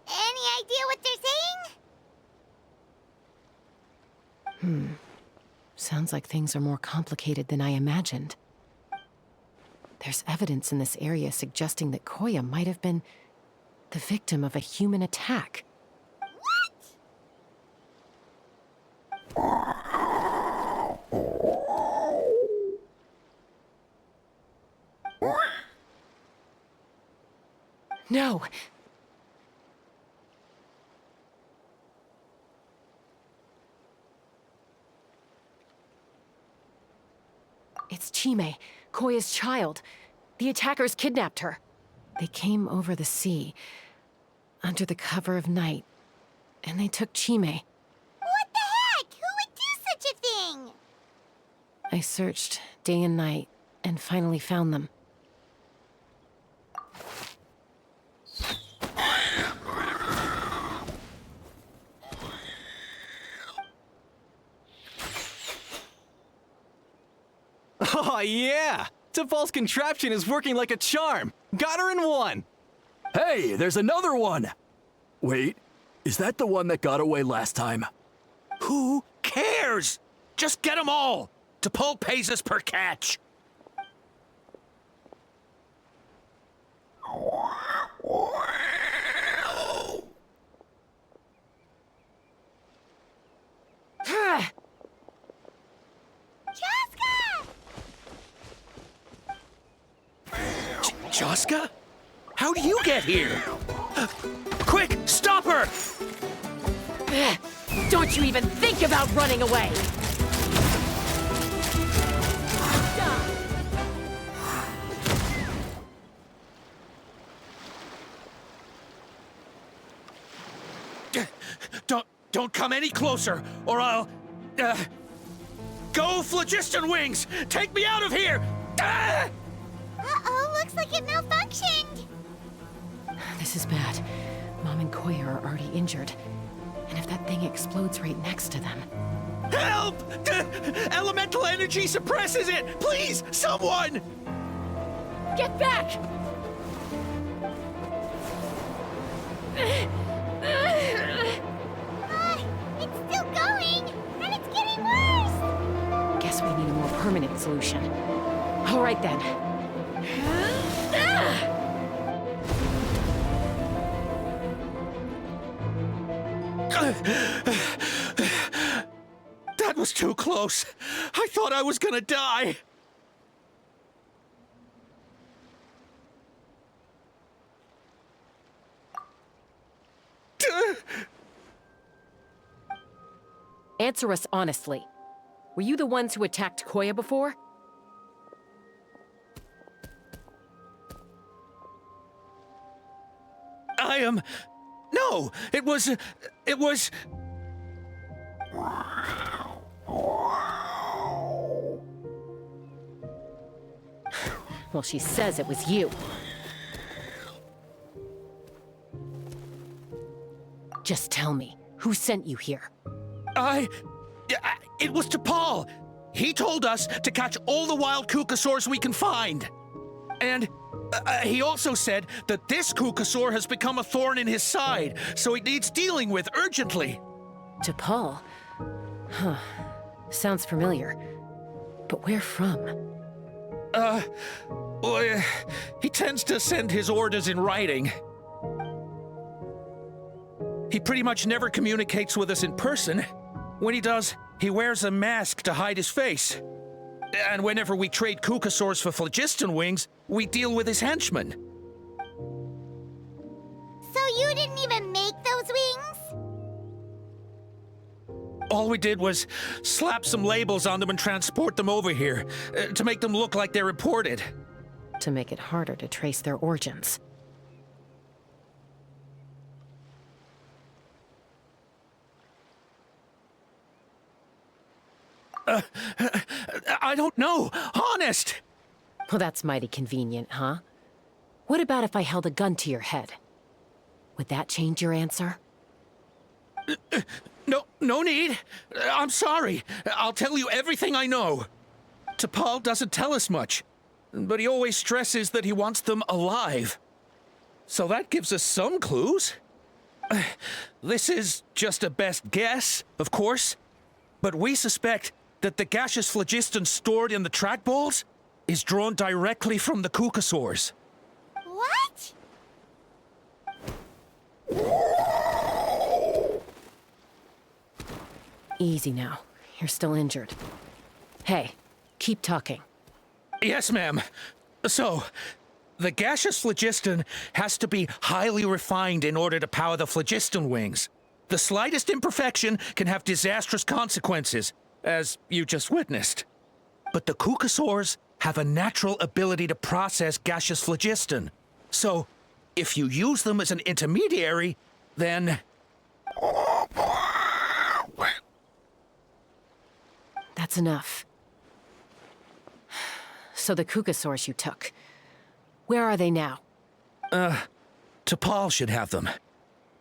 Any idea what they're saying? Sounds like things are more complicated than I imagined. There's evidence in this area suggesting that Koya might have been the victim of a human attack. No! It's Chime, Koya's child. The attackers kidnapped her. They came over the sea, under the cover of night, and they took Chime. What the heck? Who would do such a thing? I searched day and night, and finally found them. Oh, yeah! Tafal's contraption is working like a charm! Got her in one! Hey, there's another one! Wait, is that the one that got away last time? Who cares? Just get them all. T'Pol pays us per catch. Chaska? How do you get here? Quick, stop her! Don't you even think about running away! Don't come any closer, or I'll... Go, Phlogiston Wings! Take me out of here! Uh-oh, looks like it malfunctioned. This is bad. Mom and Koya are already injured. And if that thing explodes right next to them... Help! Elemental energy suppresses it! Please, someone! Get back! It's still going, and it's getting worse. Guess we need a more permanent solution. All right then. That was too close. I thought I was gonna die. Answer us honestly. Were you the ones who attacked Koya before? I am... No, it was... Well, she says it was you. Just tell me, who sent you here? It was to Paul. He told us to catch all the wild Kukasaurs we can find. And he also said that this Kukasaur has become a thorn in his side, so it needs dealing with urgently. To Paul? Huh. Sounds familiar. But where from? Well, he tends to send his orders in writing. He pretty much never communicates with us in person. When he does, he wears a mask to hide his face. And whenever we trade Kukasaurs for phlogiston wings, we deal with his henchmen. So you didn't even make those wings? All we did was slap some labels on them and transport them over here, to make them look like they're imported. To make it harder to trace their origins. I don't know, honest! Well, that's mighty convenient, huh? What about if I held a gun to your head? Would that change your answer? No need. I'm sorry. I'll tell you everything I know. T'Pol doesn't tell us much, but he always stresses that he wants them alive. So that gives us some clues. This is just a best guess, of course, but we suspect that the gaseous phlogiston stored in the trackballs is drawn directly from the Kukasaurs. What? Easy now. You're still injured. Hey, keep talking. Yes, ma'am. So, the gaseous phlogiston has to be highly refined in order to power the phlogiston wings. The slightest imperfection can have disastrous consequences, as you just witnessed. But the Kukasaurs have a natural ability to process gaseous phlogiston. So, if you use them as an intermediary, then... That's enough. So the Kukasaurs you took, where are they now? T'Pol should have them.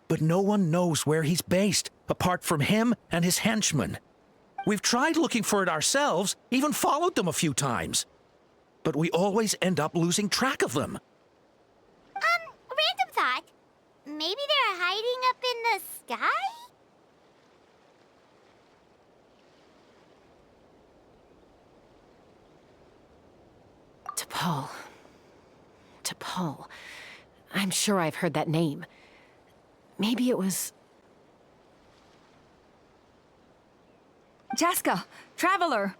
But no one knows where he's based, apart from him and his henchmen. We've tried looking for it ourselves, even followed them a few times. But we always end up losing track of them. Random thought. Maybe they're hiding up in the sky? T'Pol. T'Pol. I'm sure I've heard that name. Maybe it was... Jaska, Traveler!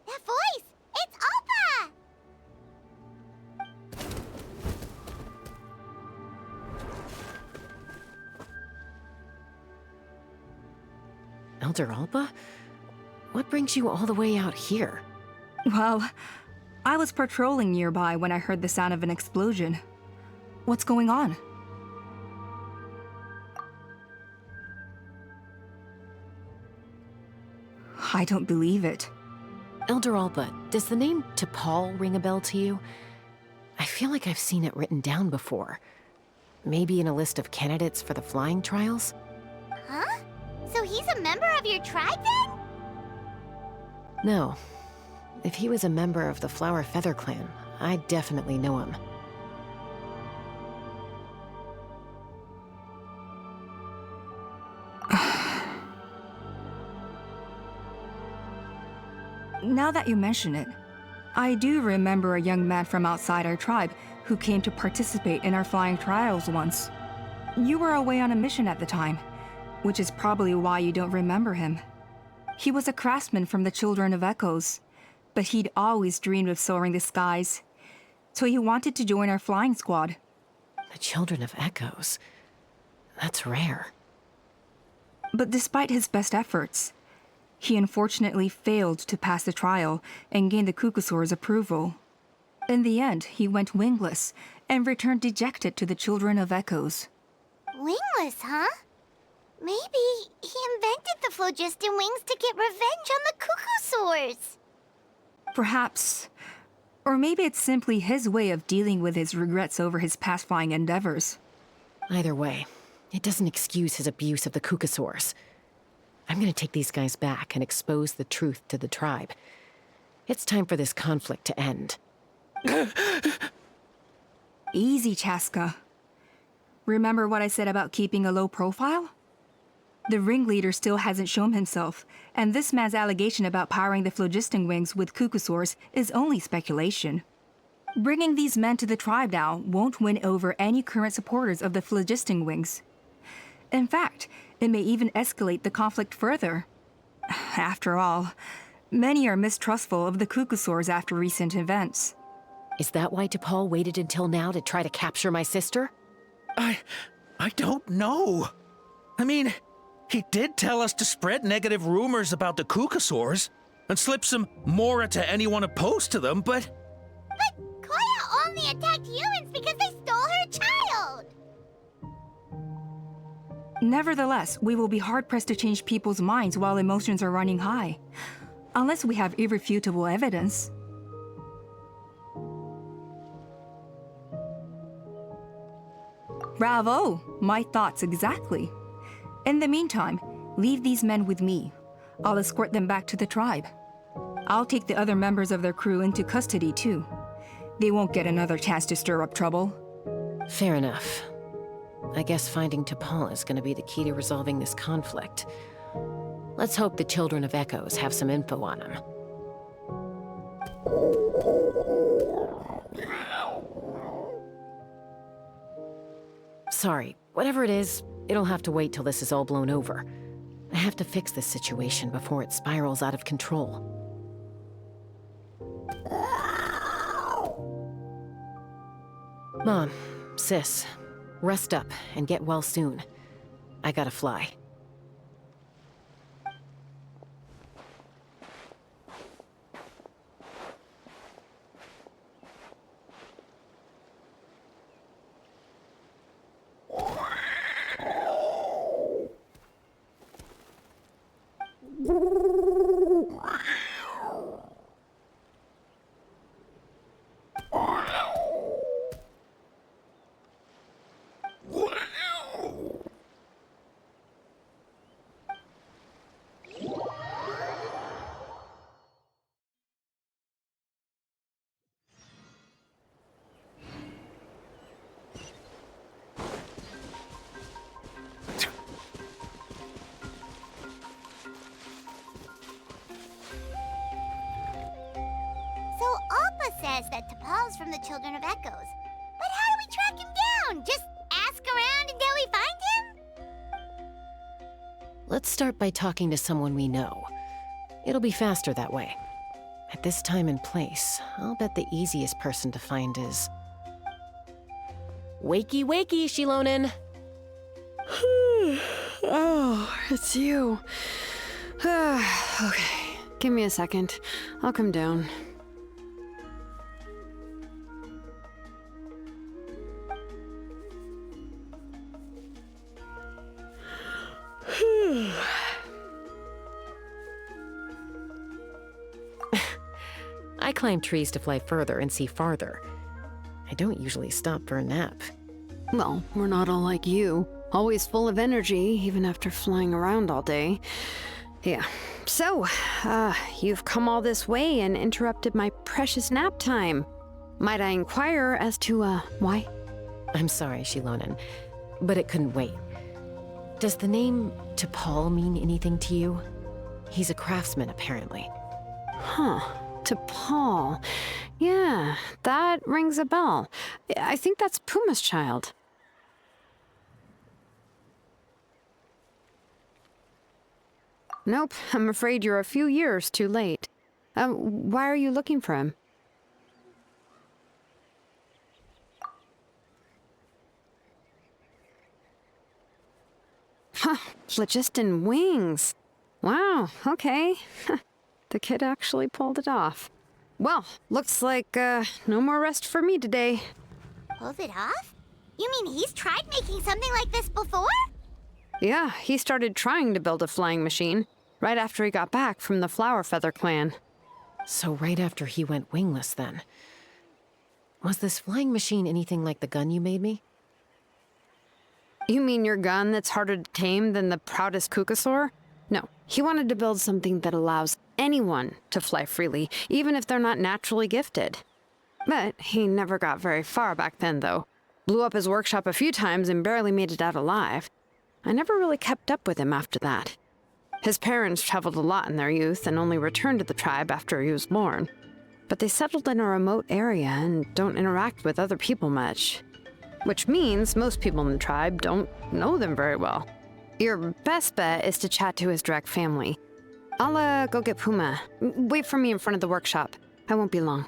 That voice! It's Alpa! Elder Alba? What brings you all the way out here? Well, I was patrolling nearby when I heard the sound of an explosion. What's going on? I don't believe it. Elder Alba, does the name T'Pol ring a bell to you? I feel like I've seen it written down before. Maybe in a list of candidates for the flying trials? Huh? So he's a member of your tribe then? No. If he was a member of the Flower Feather clan, I'd definitely know him. Now that you mention it, I do remember a young man from outside our tribe who came to participate in our flying trials once. You were away on a mission at the time, which is probably why you don't remember him. He was a craftsman from the Children of Echoes, but he'd always dreamed of soaring the skies, so he wanted to join our flying squad. The Children of Echoes? That's rare. But despite his best efforts, he unfortunately failed to pass the trial and gain the Kukusaur's approval. In the end, he went wingless and returned dejected to the Children of Echoes. Wingless, huh? Maybe he invented the phlogiston wings to get revenge on the Kukusaurs. Perhaps. Or maybe it's simply his way of dealing with his regrets over his past flying endeavors. Either way, it doesn't excuse his abuse of the Kukusaurs. I'm gonna take these guys back and expose the truth to the tribe. It's time for this conflict to end. Easy, Chaska. Remember what I said about keeping a low profile? The ringleader still hasn't shown himself, and this man's allegation about powering the phlogiston wings with Kukusaurs is only speculation. Bringing these men to the tribe now won't win over any current supporters of the phlogiston wings. In fact, it may even escalate the conflict further. After all, many are mistrustful of the Kukusaurs after recent events. Is that why T'Pol waited until now to try to capture my sister? I don't know. I mean, he did tell us to spread negative rumors about the Kukusaurs and slip some Mora to anyone opposed to them, but... But Koya only attacked humans because they stole her child! Nevertheless, we will be hard-pressed to change people's minds while emotions are running high. Unless we have irrefutable evidence. Bravo! My thoughts exactly. In the meantime, leave these men with me. I'll escort them back to the tribe. I'll take the other members of their crew into custody too. They won't get another chance to stir up trouble. Fair enough. I guess finding T'Pol is gonna be the key to resolving this conflict. Let's hope the Children of Echoes have some info on him. Sorry, whatever it is, it'll have to wait till this is all blown over. I have to fix this situation before it spirals out of control. Mom, sis, rest up and get well soon. I gotta fly. So Appa says that T'Pol's from the Children of Echoes. But how do we track him down? Just ask around until we find him? Let's start by talking to someone we know. It'll be faster that way. At this time and place, I'll bet the easiest person to find is... Wakey, wakey, Shilonin! Oh, it's you. Okay, give me a second. I'll come down. I climb trees to fly further and see farther. I don't usually stop for a nap. Well, we're not all like you. Always full of energy, even after flying around all day. Yeah. So, you've come all this way and interrupted my precious nap time. Might I inquire as to, why? I'm sorry, Xilonen, but it couldn't wait. Does the name T'Pol mean anything to you? He's a craftsman, apparently. Huh. T'Pol. Yeah, that rings a bell. I think that's Puma's child. Nope, I'm afraid you're a few years too late. Why are you looking for him? Huh, phlogiston wings. Wow, okay. The kid actually pulled it off. Well, looks like, no more rest for me today. Pulled it off? You mean he's tried making something like this before? Yeah, he started trying to build a flying machine right after he got back from the Flower Feather clan. So right after he went wingless, then. Was this flying machine anything like the gun you made me? You mean your gun that's harder to tame than the proudest Kukasaur? No, he wanted to build something that allows anyone to fly freely, even if they're not naturally gifted. But he never got very far back then, though. Blew up his workshop a few times and barely made it out alive. I never really kept up with him after that. His parents traveled a lot in their youth and only returned to the tribe after he was born. But they settled in a remote area and don't interact with other people much. Which means most people in the tribe don't know them very well. Your best bet is to chat to his direct family. I'll, go get Puma. Wait for me in front of the workshop. I won't be long.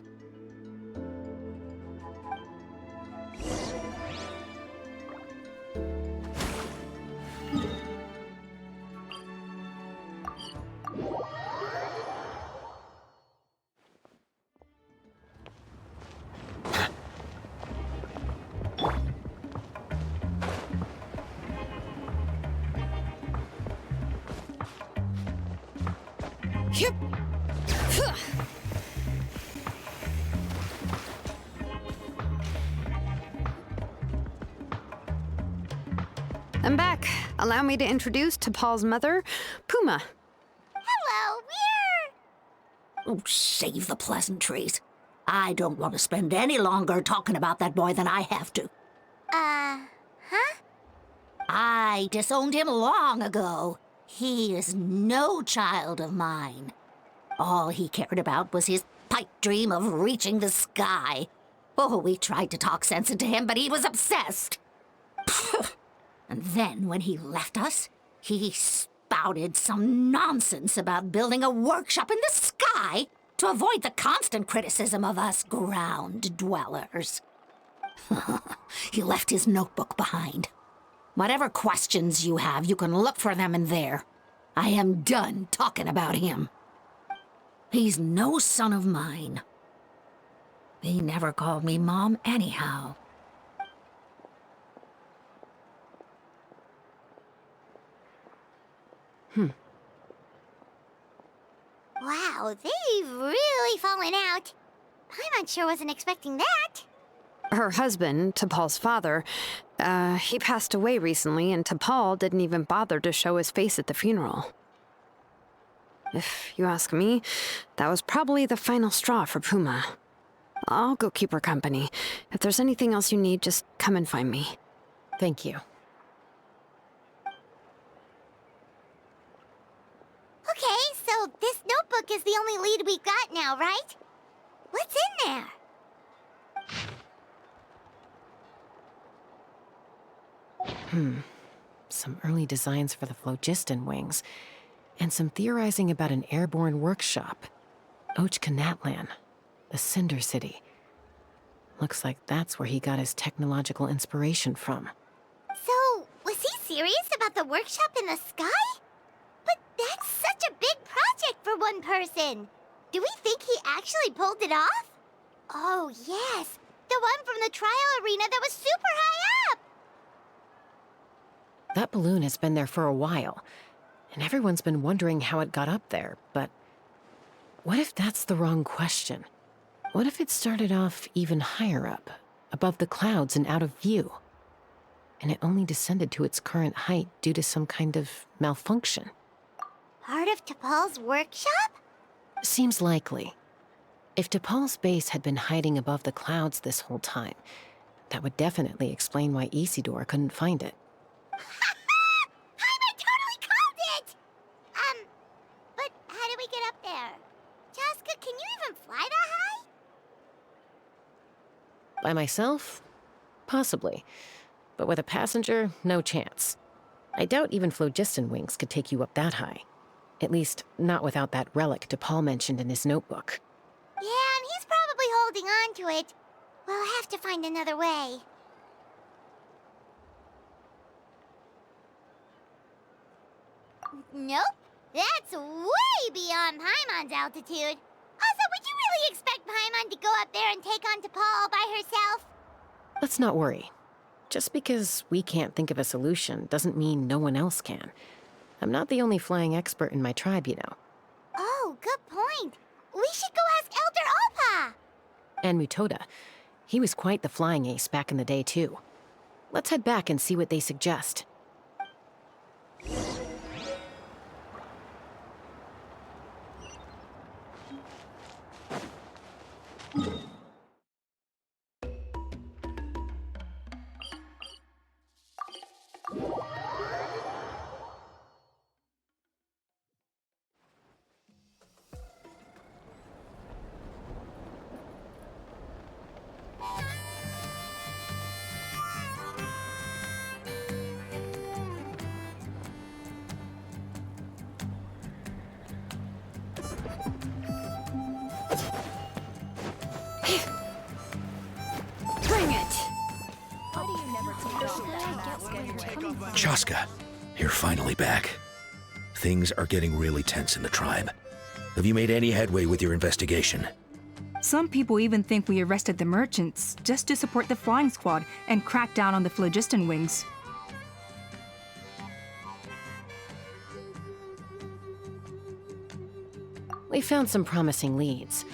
Yep. I'm back. Allow me to introduce T'Pol's mother, Puma. Hello, we're... Oh, save the pleasantries. I don't want to spend any longer talking about that boy than I have to. Huh? I disowned him long ago. He is no child of mine. All he cared about was his pipe dream of reaching the sky. Oh, we tried to talk sense into him, but he was obsessed. And then when he left us, he spouted some nonsense about building a workshop in the sky to avoid the constant criticism of us ground dwellers. He left his notebook behind. Whatever questions you have, you can look for them in there. I am done talking about him. He's no son of mine. He never called me Mom anyhow. Wow, they've really fallen out. Paimon sure wasn't expecting that. Her husband, T'Pol's father, he passed away recently, and T'Pol didn't even bother to show his face at the funeral. If you ask me, that was probably the final straw for Puma. I'll go keep her company. If there's anything else you need, just come and find me. Thank you. Okay, so this notebook is the only lead we've got now, right? What's in there? Some early designs for the phlogiston wings, and some theorizing about an airborne workshop. Tlalocan, the Cinder City. Looks like that's where he got his technological inspiration from. So, was he serious about the workshop in the sky? But that's such a big project for one person. Do we think he actually pulled it off? Oh, yes. The one from the trial arena that was super high up. That balloon has been there for a while, and everyone's been wondering how it got up there, but what if that's the wrong question? What if it started off even higher up, above the clouds and out of view? And it only descended to its current height due to some kind of malfunction? Part of T'Pol's workshop? Seems likely. If T'Pol's base had been hiding above the clouds this whole time, that would definitely explain why Isidore couldn't find it. Paimon totally called it! But how do we get up there? Chaska, can you even fly that high? By myself? Possibly. But with a passenger, no chance. I doubt even phlogiston wings could take you up that high. At least, not without that relic T'Pol mentioned in his notebook. Yeah, and he's probably holding on to it. We'll have to find another way. Nope. That's way beyond Paimon's altitude. Also, would you really expect Paimon to go up there and take on T'Pol all by herself? Let's not worry. Just because we can't think of a solution doesn't mean no one else can. I'm not the only flying expert in my tribe, you know. Oh, good point. We should go ask Elder Alpa. And Mutoda. He was quite the flying ace back in the day, too. Let's head back and see what they suggest. Bring it! Chaska, you're finally back. Things are getting really tense in the tribe. Have you made any headway with your investigation? Some people even think we arrested the merchants just to support the flying squad and crack down on the phlogiston wings. We found some promising leads,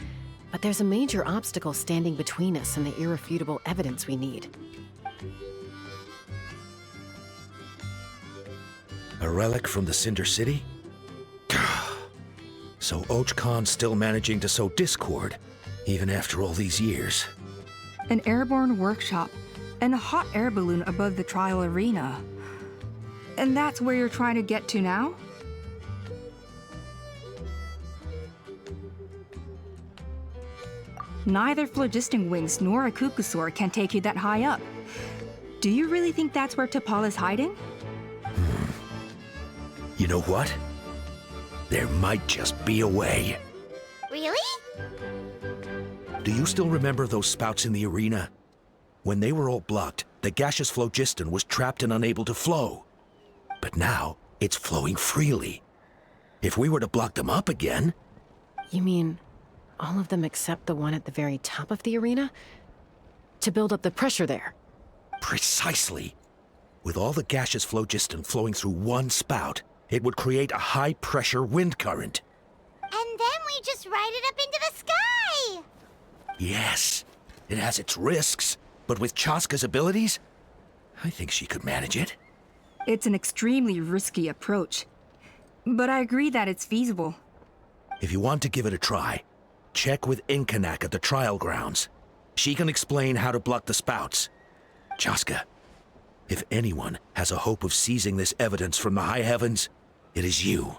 but there's a major obstacle standing between us and the irrefutable evidence we need. A relic from the Cinder City? So Och Khan's still managing to sow discord, even after all these years. An airborne workshop and a hot air balloon above the trial arena. And that's where you're trying to get to now? Neither phlogiston wings nor a cuckoosaur can take you that high up. Do you really think that's where T'Pol is hiding? You know what? There might just be a way. Really? Do you still remember those spouts in the arena? When they were all blocked, the gaseous phlogiston was trapped and unable to flow. But now, it's flowing freely. If we were to block them up again... You mean all of them except the one at the very top of the arena? To build up the pressure there? Precisely. With all the gaseous phlogiston flowing through one spout, it would create a high-pressure wind current. And then we just ride it up into the sky! Yes, it has its risks, but with Chaska's abilities, I think she could manage it. It's an extremely risky approach, but I agree that it's feasible. If you want to give it a try, check with Inkanak at the trial grounds. She can explain how to block the spouts. Chaska, if anyone has a hope of seizing this evidence from the high heavens, it is you.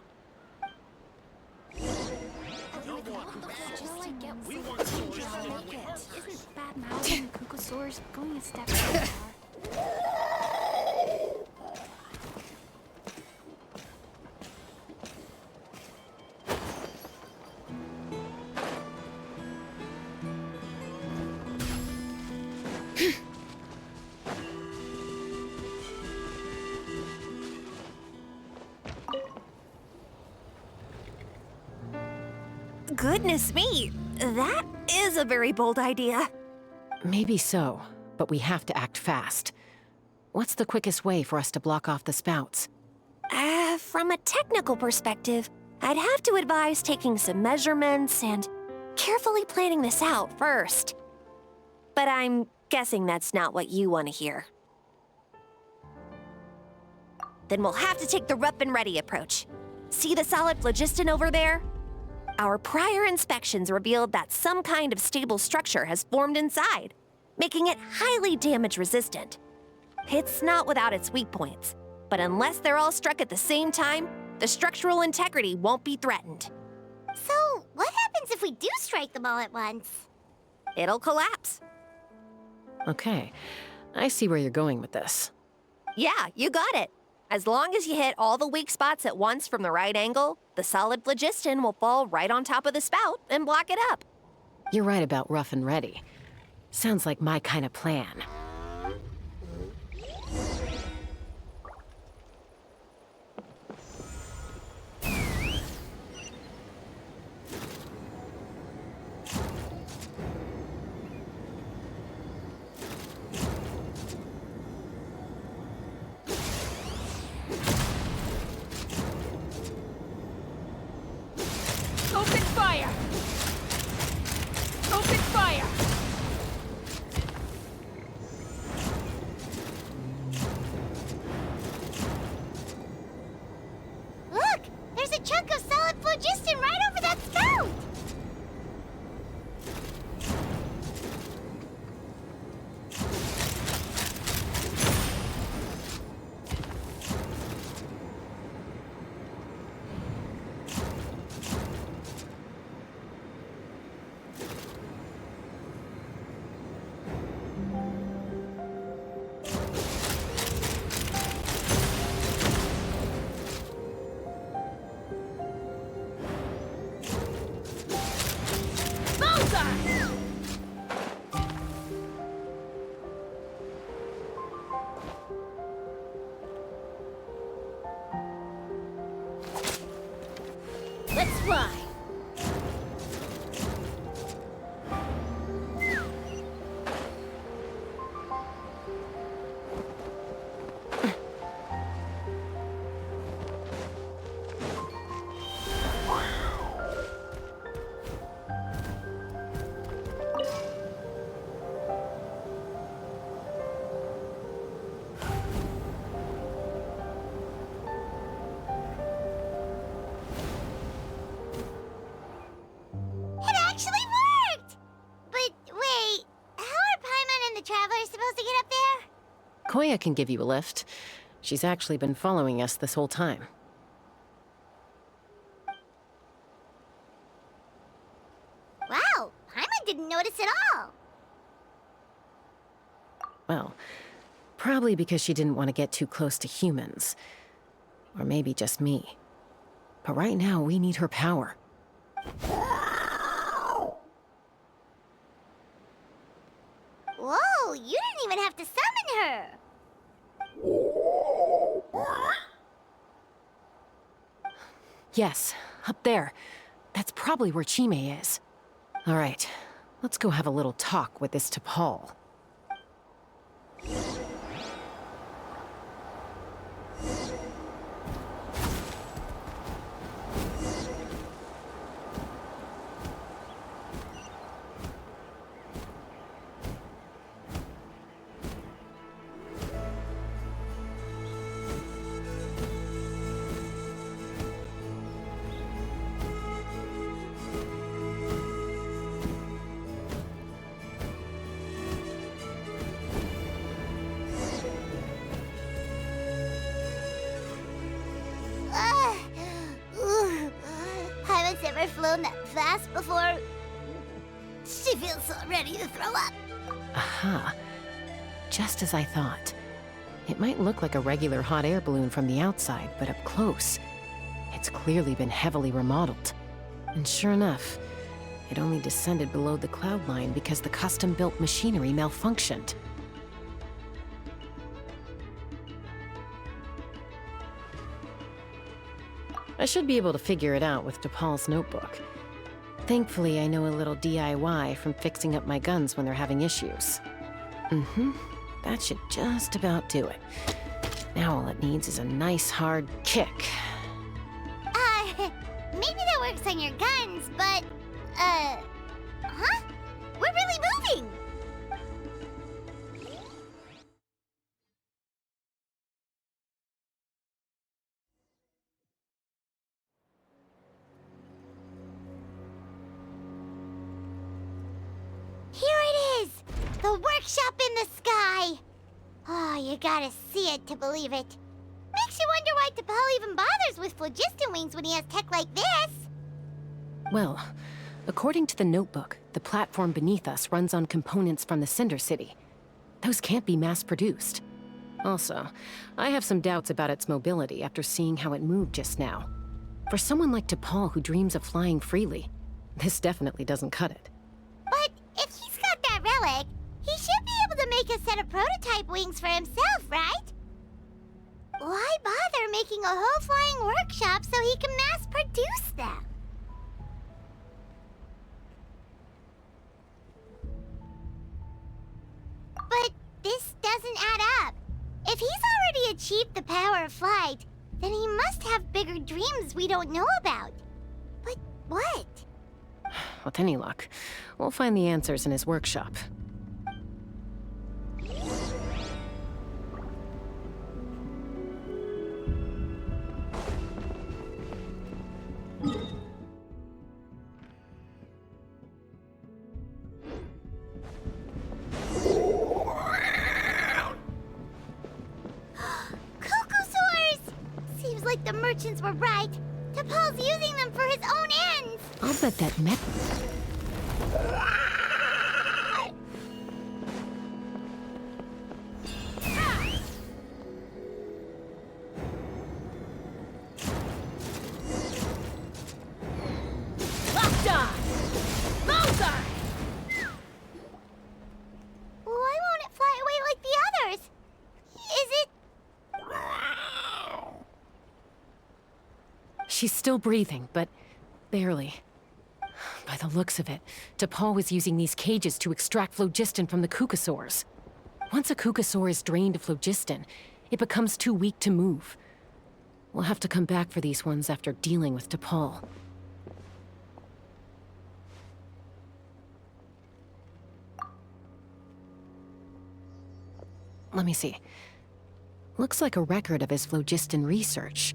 Goodness me, that is a very bold idea. Maybe so, but we have to act fast. What's the quickest way for us to block off the spouts? From a technical perspective, I'd have to advise taking some measurements and carefully planning this out first. But I'm guessing that's not what you want to hear. Then we'll have to take the rough and ready approach. See the solid phlogiston over there? Our prior inspections revealed that some kind of stable structure has formed inside, making it highly damage resistant. It's not without its weak points, but unless they're all struck at the same time, the structural integrity won't be threatened. So, what happens if we do strike them all at once? It'll collapse. Okay, I see where you're going with this. Yeah, you got it. As long as you hit all the weak spots at once from the right angle, the solid phlogiston will fall right on top of the spout and block it up. You're right about rough and ready. Sounds like my kind of plan. Open fire! Open fire! Look! There's a chunk of solid phlogiston right over that spout! Let's fly! It actually worked! But wait, how are Paimon and the Traveler supposed to get up there? Koya can give you a lift. She's actually been following us this whole time. Wow, Paimon didn't notice at all. Well, probably because she didn't want to get too close to humans. Or maybe just me. But right now, we need her power. Whoa, you didn't even have to summon her! Yes, up there. That's probably where Chime is. All right, let's go have a little talk with this T'Pol. Haven't ever flown that fast before. She feels so ready to throw up. Aha. Just as I thought. It might look like a regular hot air balloon from the outside, but up close, it's clearly been heavily remodeled. And sure enough, it only descended below the cloud line because the custom-built machinery malfunctioned. I should be able to figure it out with T'Pol's notebook. Thankfully, I know a little DIY from fixing up my guns when they're having issues. That should just about do it. Now all it needs is a nice hard kick. Maybe that works on your guns, but, We're really moving! Here it is! The workshop in the sky! Oh, you gotta see it to believe it. Makes you wonder why T'Pol even bothers with phlogiston wings when he has tech like this. Well, according to the notebook, the platform beneath us runs on components from the Cinder City. Those can't be mass-produced. Also, I have some doubts about its mobility after seeing how it moved just now. For someone like T'Pol who dreams of flying freely, this definitely doesn't cut it. But if he's got that relic, he should be able to make a set of prototype wings for himself, right? Why bother making a whole flying workshop so he can mass-produce them? But this doesn't add up. If he's already achieved the power of flight, then he must have bigger dreams we don't know about. But what? With any luck, we'll find the answers in his workshop. Seems like the merchants were right. T'Pol's using them for his own ends. I'll bet that met... Why won't it fly away like the others? Is it... She's still breathing, but barely. By the looks of it, T'Pol was using these cages to extract phlogiston from the Kukasaurs. Once a Kukasaur is drained of phlogiston, it becomes too weak to move. We'll have to come back for these ones after dealing with T'Pol. Let me see. Looks like a record of his phlogiston research.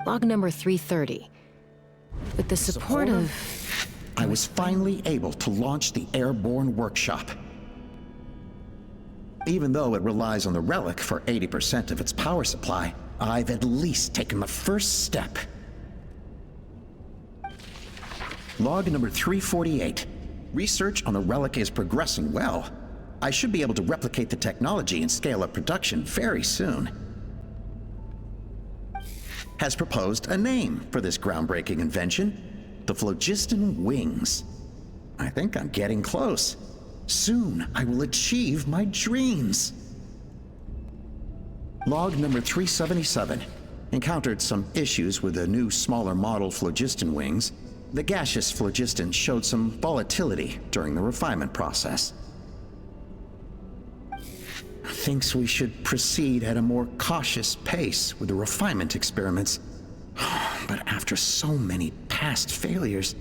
Log number 330. With the support of... I was finally able to launch the airborne workshop. Even though it relies on the relic for 80% of its power supply, I've at least taken the first step. Log number 348. Research on the relic is progressing well. I should be able to replicate the technology and scale up production very soon. Has proposed a name for this groundbreaking invention, the phlogiston wings. I think I'm getting close. Soon I will achieve my dreams. Log number 377. Encountered some issues with the new smaller model phlogiston wings. The gaseous phlogiston showed some volatility during the refinement process. Thinks we should proceed at a more cautious pace with the refinement experiments. But after so many past failures,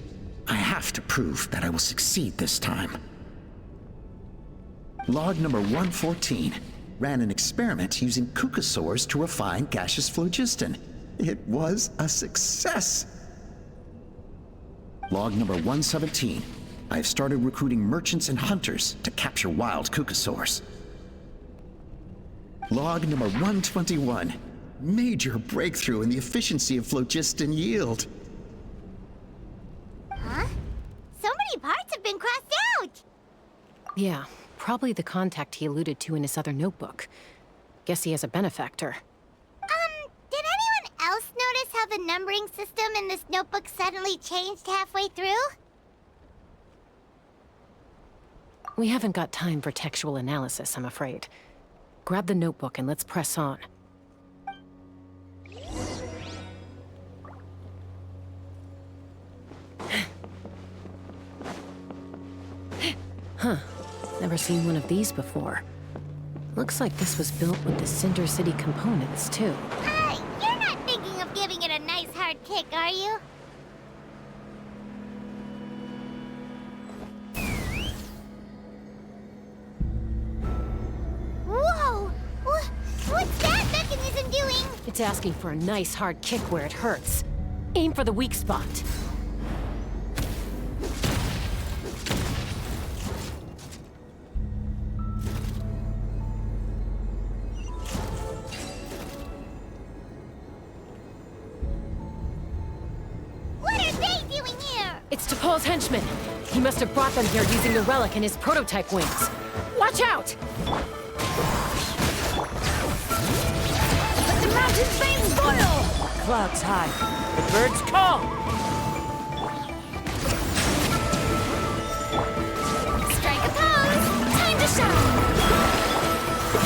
I have to prove that I will succeed this time. Log number 114. Ran an experiment using Kukasaurs to refine gaseous phlogiston. It was a success. Log number 117. I've started recruiting merchants and hunters to capture wild Kukasaurs. Log number 121. Major breakthrough in the efficiency of phlogiston yield. Huh? So many parts have been crossed out! Yeah, probably the contact he alluded to in his other notebook. Guess he has a benefactor. Did anyone else notice how the numbering system in this notebook suddenly changed halfway through? We haven't got time for textual analysis, I'm afraid. Grab the notebook and let's press on. Huh. Never seen one of these before. Looks like this was built with the Cinder City components, too. You're not thinking of giving it a nice hard kick, are you? It's asking for a nice hard kick where it hurts. Aim for the weak spot. What are they doing here? It's T'Pol's henchman. He must have brought them here using the relic in his prototype wings. Watch out! Let the mountain flames boil! Clouds high, the birds call. Strike a pose! Time to shine!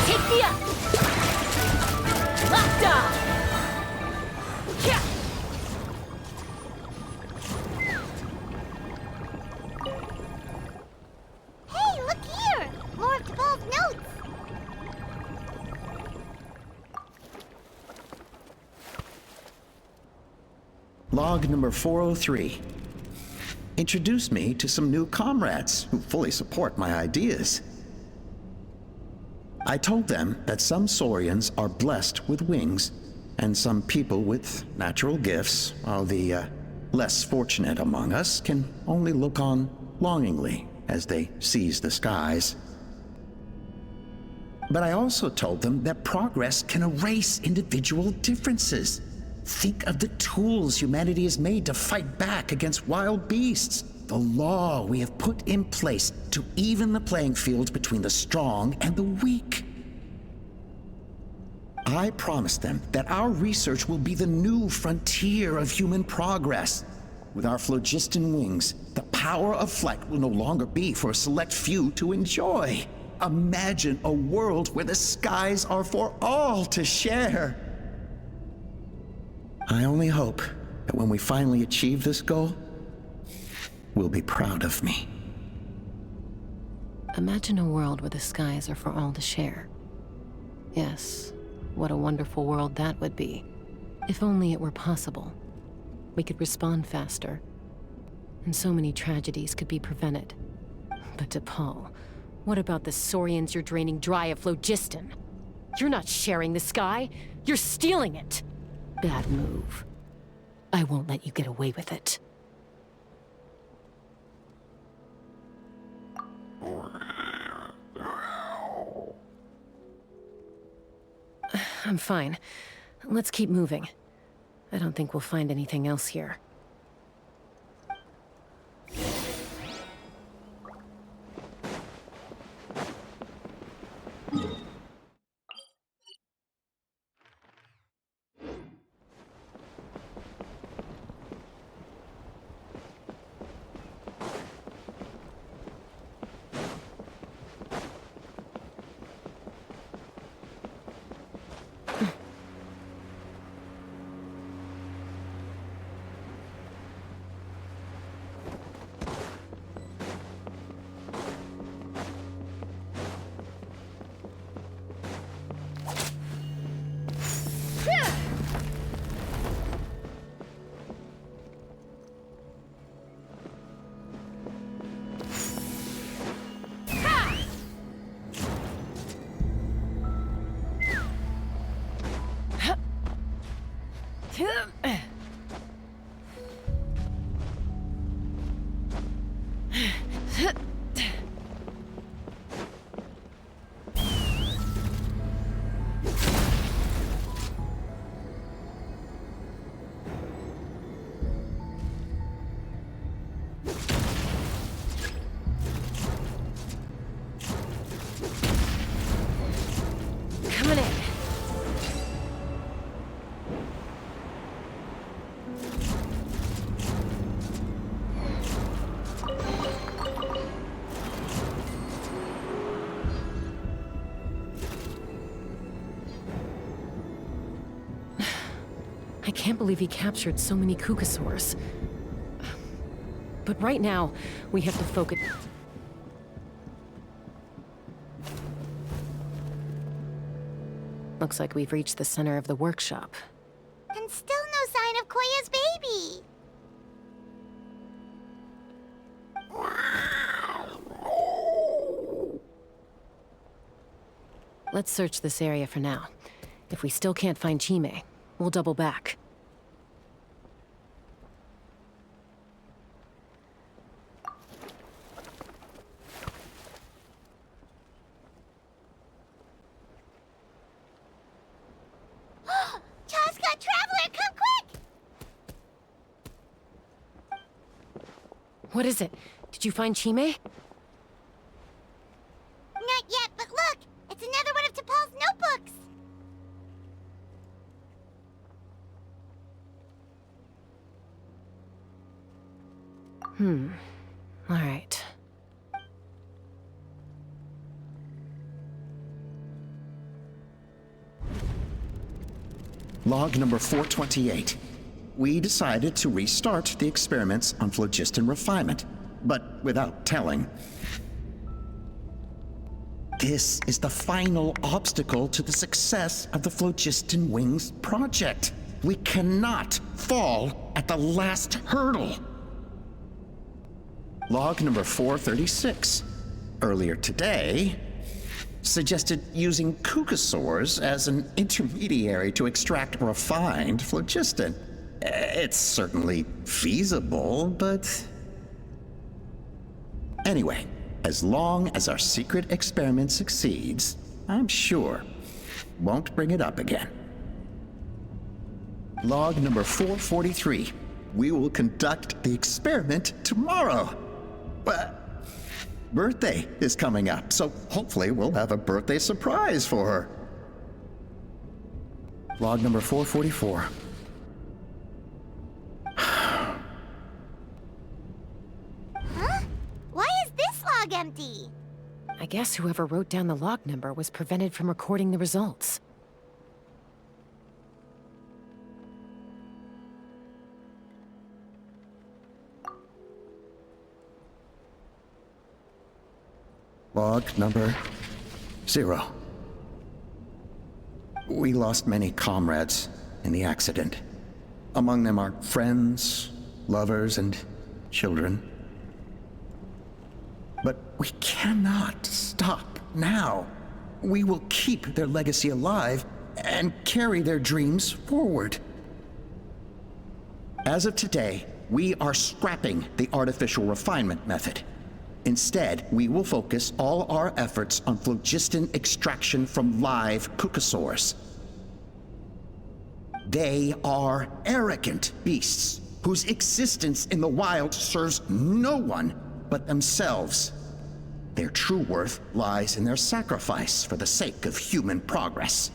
Take me up! Locked on! Yeah! Hey, look here! More of T'Pol's notes! Log number 403. Introduce me to some new comrades who fully support my ideas. I told them that some saurians are blessed with wings, and some people with natural gifts, while the less fortunate among us can only look on longingly as they seize the skies. But I also told them that progress can erase individual differences. Think of the tools humanity has made to fight back against wild beasts. The law we have put in place to even the playing field between the strong and the weak. I promised them that our research will be the new frontier of human progress. With our phlogiston wings, the power of flight will no longer be for a select few to enjoy. Imagine a world where the skies are for all to share. I only hope that when we finally achieve this goal, we'll be proud of me. Imagine a world where the skies are for all to share. Yes, what a wonderful world that would be. If only it were possible. We could respond faster, and so many tragedies could be prevented. But T'Pol, what about the saurians you're draining dry of phlogiston? You're not sharing the sky, you're stealing it! Bad move. I won't let you get away with it. I'm fine. Let's keep moving. I don't think we'll find anything else here. I can't believe he captured so many Kukasaurs. But right now, we have to focus... Looks like we've reached the center of the workshop. And still no sign of Koya's baby. Let's search this area for now. If we still can't find Chime, We'll double back. Chaska, Traveler, come quick! What is it? Did you find Chime? Not yet, but look! It's another one of T'Pol's notebooks! All right. Log number 428. We decided to restart the experiments on phlogiston refinement, but without telling. This is the final obstacle to the success of the Phlogiston Wings project. We cannot fall at the last hurdle. Log number 436. Earlier today, suggested using cucosaurs as an intermediary to extract refined phlogiston. It's certainly feasible, but... Anyway, as long as our secret experiment succeeds, I'm sure won't bring it up again. Log number 443. We will conduct the experiment tomorrow. Birthday is coming up, so hopefully we'll have a birthday surprise for her. Log number 444. Huh? Why is this log empty? I guess whoever wrote down the log number was prevented from recording the results. Log number 0. We lost many comrades in the accident. Among them are friends, lovers, and children. But we cannot stop now. We will keep their legacy alive and carry their dreams forward. As of today, we are scrapping the artificial refinement method. Instead, we will focus all our efforts on phlogiston extraction from live cucosaurs. They are arrogant beasts whose existence in the wild serves no one but themselves. Their true worth lies in their sacrifice for the sake of human progress.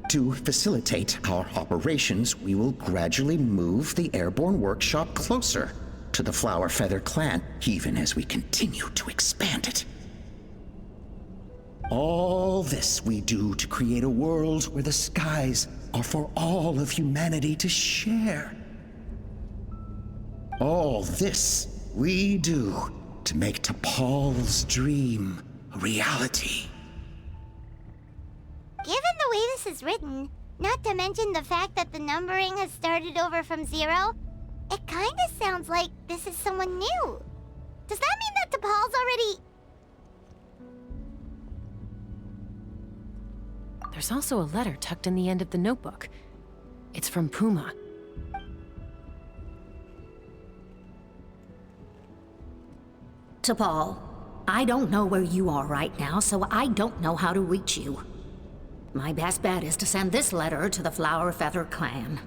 To facilitate our operations, we will gradually move the airborne workshop closer to the Flower Feather clan, even as we continue to expand it. All this we do to create a world where the skies are for all of humanity to share. All this we do to make T'Pol's dream a reality. Given the way this is written, not to mention the fact that the numbering has started over from 0, it kinda sounds like this is someone new. Does that mean that T'Pol's already... There's also a letter tucked in the end of the notebook. It's from Puma. T'Pol, I don't know where you are right now, so I don't know how to reach you. My best bet is to send this letter to the Flower Feather clan.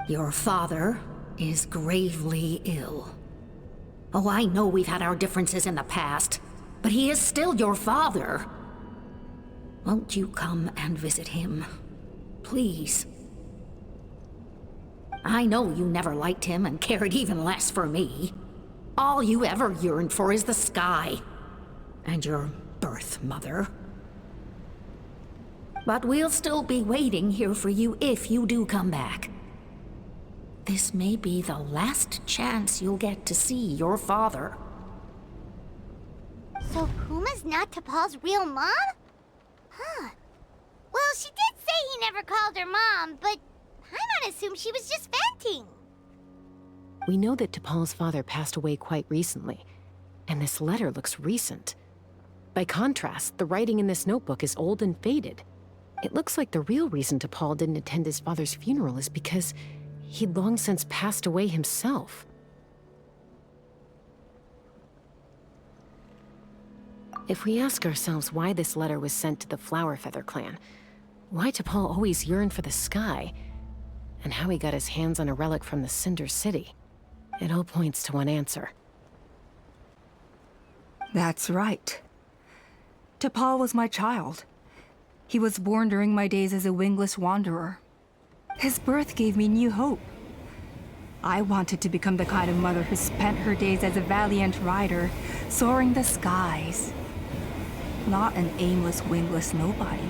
Your father is gravely ill. Oh, I know we've had our differences in the past, but he is still your father. Won't you come and visit him? Please. I know you never liked him and cared even less for me. All you ever yearned for is the sky. And your birth mother. But we'll still be waiting here for you if you do come back. This may be the last chance you'll get to see your father. So Puma's not T'Pol's real mom? Huh. Well, she did say he never called her mom, but I'm gonna assume she was just venting. We know that T'Pol's father passed away quite recently, and this letter looks recent. By contrast, the writing in this notebook is old and faded. It looks like the real reason Paul didn't attend his father's funeral is because he'd long since passed away himself. If we ask ourselves why this letter was sent to the Flower Feather clan, why Paul always yearned for the sky, and how he got his hands on a relic from the Cinder City, it all points to one answer. That's right. T'Pol was my child. He was born during my days as a wingless wanderer. His birth gave me new hope. I wanted to become the kind of mother who spent her days as a valiant rider, soaring the skies. Not an aimless, wingless nobody.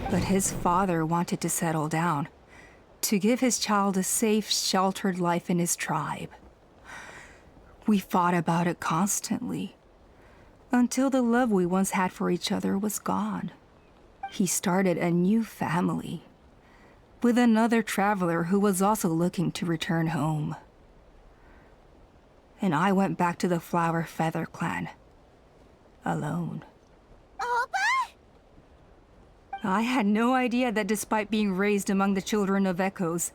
But his father wanted to settle down, to give his child a safe, sheltered life in his tribe. We fought about it constantly, until the love we once had for each other was gone. He started a new family, with another traveler who was also looking to return home. And I went back to the Flower Feather clan, alone. I had no idea that despite being raised among the children of echoes,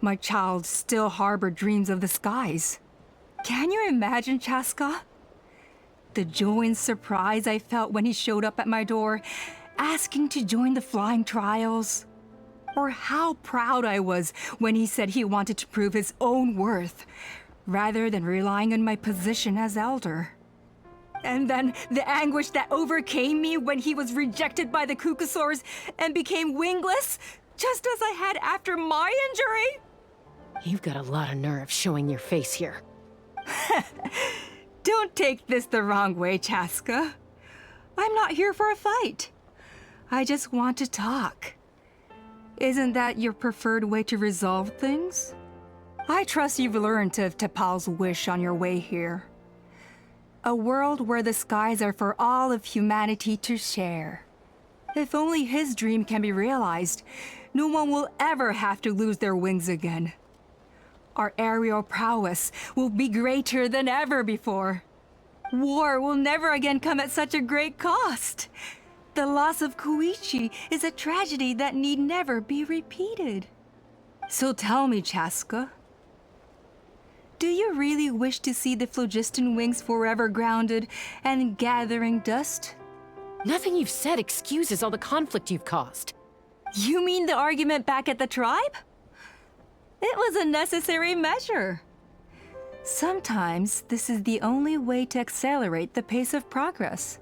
my child still harbored dreams of the skies. Can you imagine, Chaska? The joy and surprise I felt when he showed up at my door, asking to join the flying trials. Or how proud I was when he said he wanted to prove his own worth, rather than relying on my position as elder. And then the anguish that overcame me when he was rejected by the Cucusaurs and became wingless, just as I had after my injury. You've got a lot of nerve showing your face here. Don't take this the wrong way, Chaska. I'm not here for a fight. I just want to talk. Isn't that your preferred way to resolve things? I trust you've learned of T'Pol's wish on your way here. A world where the skies are for all of humanity to share. If only his dream can be realized, no one will ever have to lose their wings again. Our aerial prowess will be greater than ever before. War will never again come at such a great cost. The loss of Koichi is a tragedy that need never be repeated. So tell me, Chaska, do you really wish to see the phlogiston wings forever grounded and gathering dust? Nothing you've said excuses all the conflict you've caused. You mean the argument back at the tribe? It was a necessary measure. Sometimes this is the only way to accelerate the pace of progress.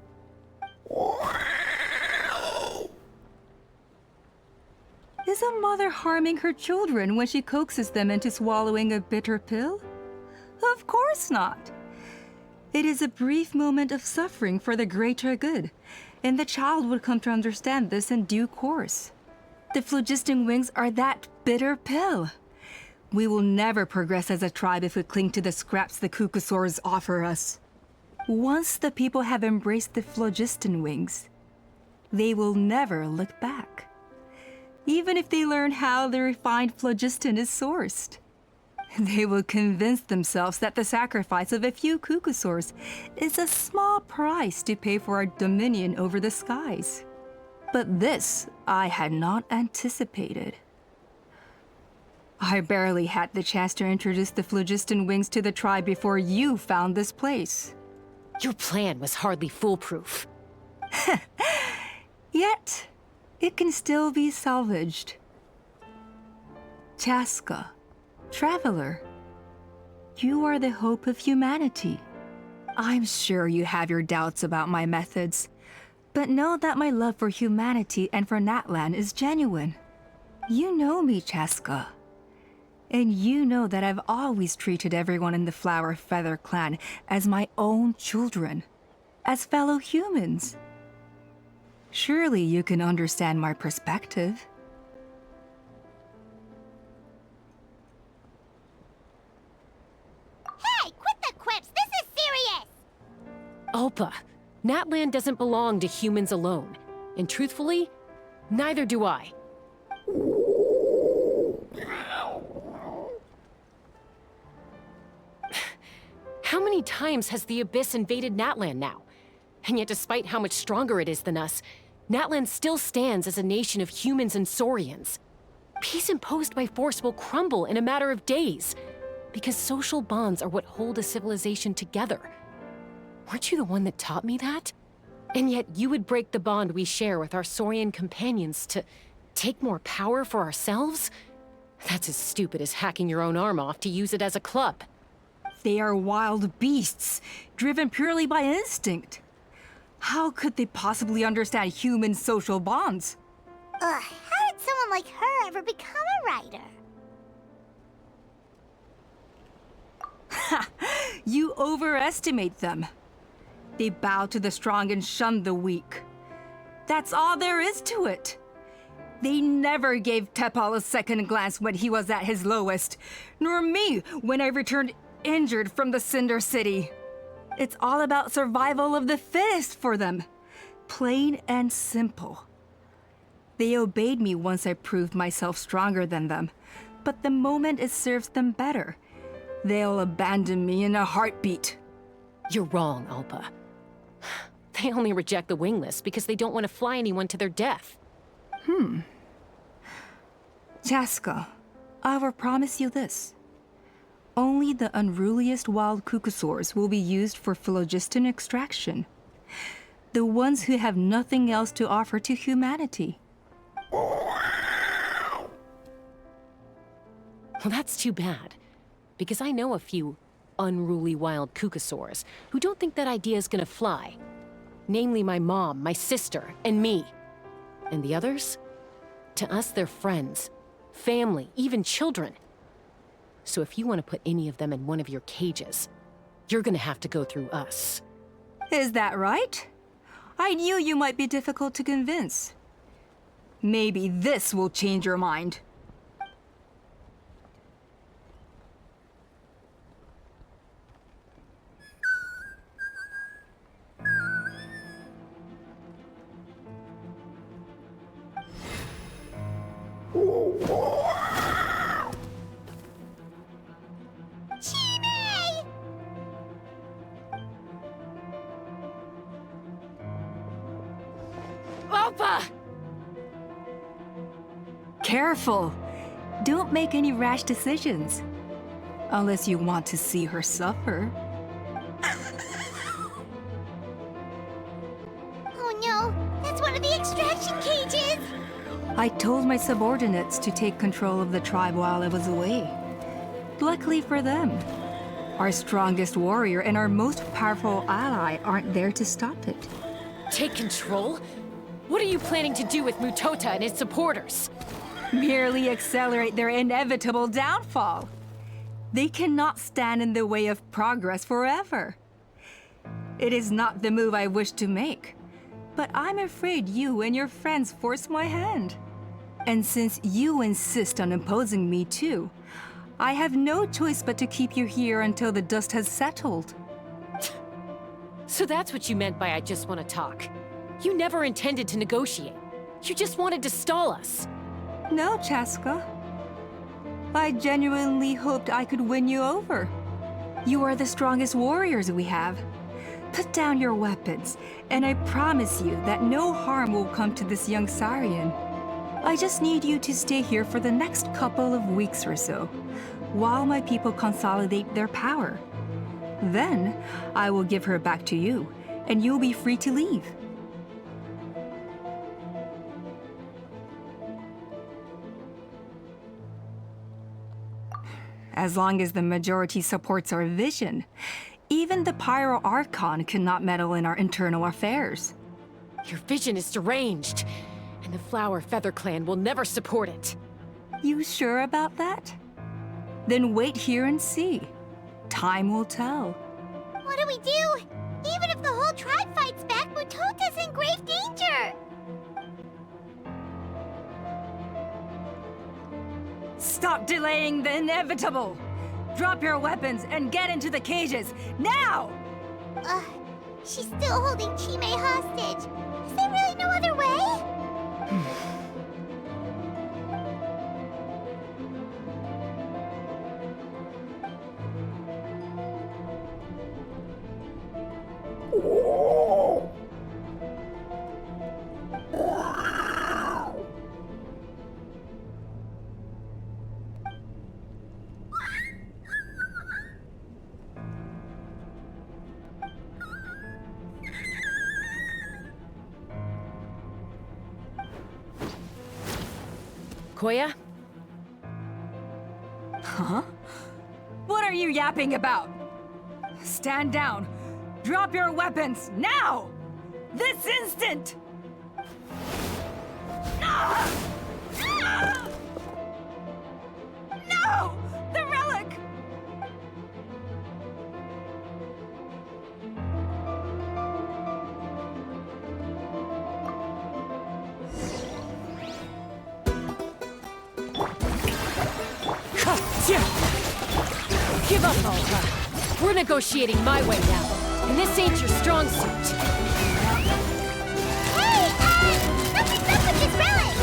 Is a mother harming her children when she coaxes them into swallowing a bitter pill? Of course not. It is a brief moment of suffering for the greater good, and the child would come to understand this in due course. The phlogiston wings are that bitter pill. We will never progress as a tribe if we cling to the scraps the Cucusaurs offer us. Once the people have embraced the phlogiston wings, they will never look back. Even if they learn how the refined phlogiston is sourced. They will convince themselves that the sacrifice of a few Cucusaurs is a small price to pay for our dominion over the skies. But this I had not anticipated. I barely had the chance to introduce the phlogiston wings to the tribe before you found this place. Your plan was hardly foolproof. Yet, it can still be salvaged. Chaska, traveler, you are the hope of humanity. I'm sure you have your doubts about my methods, but know that my love for humanity and for Natlan is genuine. You know me, Chaska. And you know that I've always treated everyone in the Flower Feather clan as my own children, as fellow humans. Surely you can understand my perspective. Hey, quit the quips! This is serious! Alpa, Natlan doesn't belong to humans alone. And truthfully, neither do I. How many times has the Abyss invaded Natlan now? And yet despite how much stronger it is than us, Natlan still stands as a nation of humans and saurians. Peace imposed by force will crumble in a matter of days, because social bonds are what hold a civilization together. Weren't you the one that taught me that? And yet you would break the bond we share with our saurian companions to take more power for ourselves? That's as stupid as hacking your own arm off to use it as a club. They are wild beasts, driven purely by instinct. How could they possibly understand human social bonds? Ugh, how did someone like her ever become a writer? Ha! You overestimate them. They bow to the strong and shun the weak. That's all there is to it. They never gave Tepal a second glance when he was at his lowest, nor me when I returned injured from the Cinder City. It's all about survival of the fittest for them. Plain and simple. They obeyed me once I proved myself stronger than them, but the moment it serves them better, they'll abandon me in a heartbeat. You're wrong, Alpa. They only reject the wingless because they don't want to fly anyone to their death. Chaska, I will promise you this. Only the unruliest wild cucosaurs will be used for phlogiston extraction. The ones who have nothing else to offer to humanity. Well, that's too bad. Because I know a few unruly wild cucosaurs who don't think that idea is gonna fly. Namely my mom, my sister, and me. And the others? To us, they're friends, family, even children. So if you want to put any of them in one of your cages, you're gonna have to go through us. Is that right? I knew you might be difficult to convince. Maybe this will change your mind. Alpa! Careful! Don't make any rash decisions. Unless you want to see her suffer. Oh no, that's one of the extraction cages! I told my subordinates to take control of the tribe while I was away. Luckily for them, our strongest warrior and our most powerful ally aren't there to stop it. Take control? What are you planning to do with Mutota and his supporters? Merely accelerate their inevitable downfall. They cannot stand in the way of progress forever. It is not the move I wish to make, but I'm afraid you and your friends force my hand. And since you insist on imposing me too, I have no choice but to keep you here until the dust has settled. So that's what you meant by I just want to talk. You never intended to negotiate. You just wanted to stall us. No, Chaska. I genuinely hoped I could win you over. You are the strongest warriors we have. Put down your weapons, and I promise you that no harm will come to this young Saurian. I just need you to stay here for the next couple of weeks or so, while my people consolidate their power. Then, I will give her back to you, and you'll be free to leave. As long as the majority supports our vision, even the Pyro Archon cannot meddle in our internal affairs. Your vision is deranged, and the Flower Feather Clan will never support it. You sure about that? Then wait here and see. Time will tell. What do we do? Even if the whole tribe fights back, Mutota's in grave danger! Stop delaying the inevitable! Drop your weapons and get into the cages, now! She's still holding Chime hostage. Is there really no other way? Koya? Huh? What are you yapping about? Stand down. Drop your weapons, now! This instant! Ah! Ah! No! The relic! Give up, Alpha. We're negotiating my way now, and this ain't your strong suit. Hey, something's up with this relic!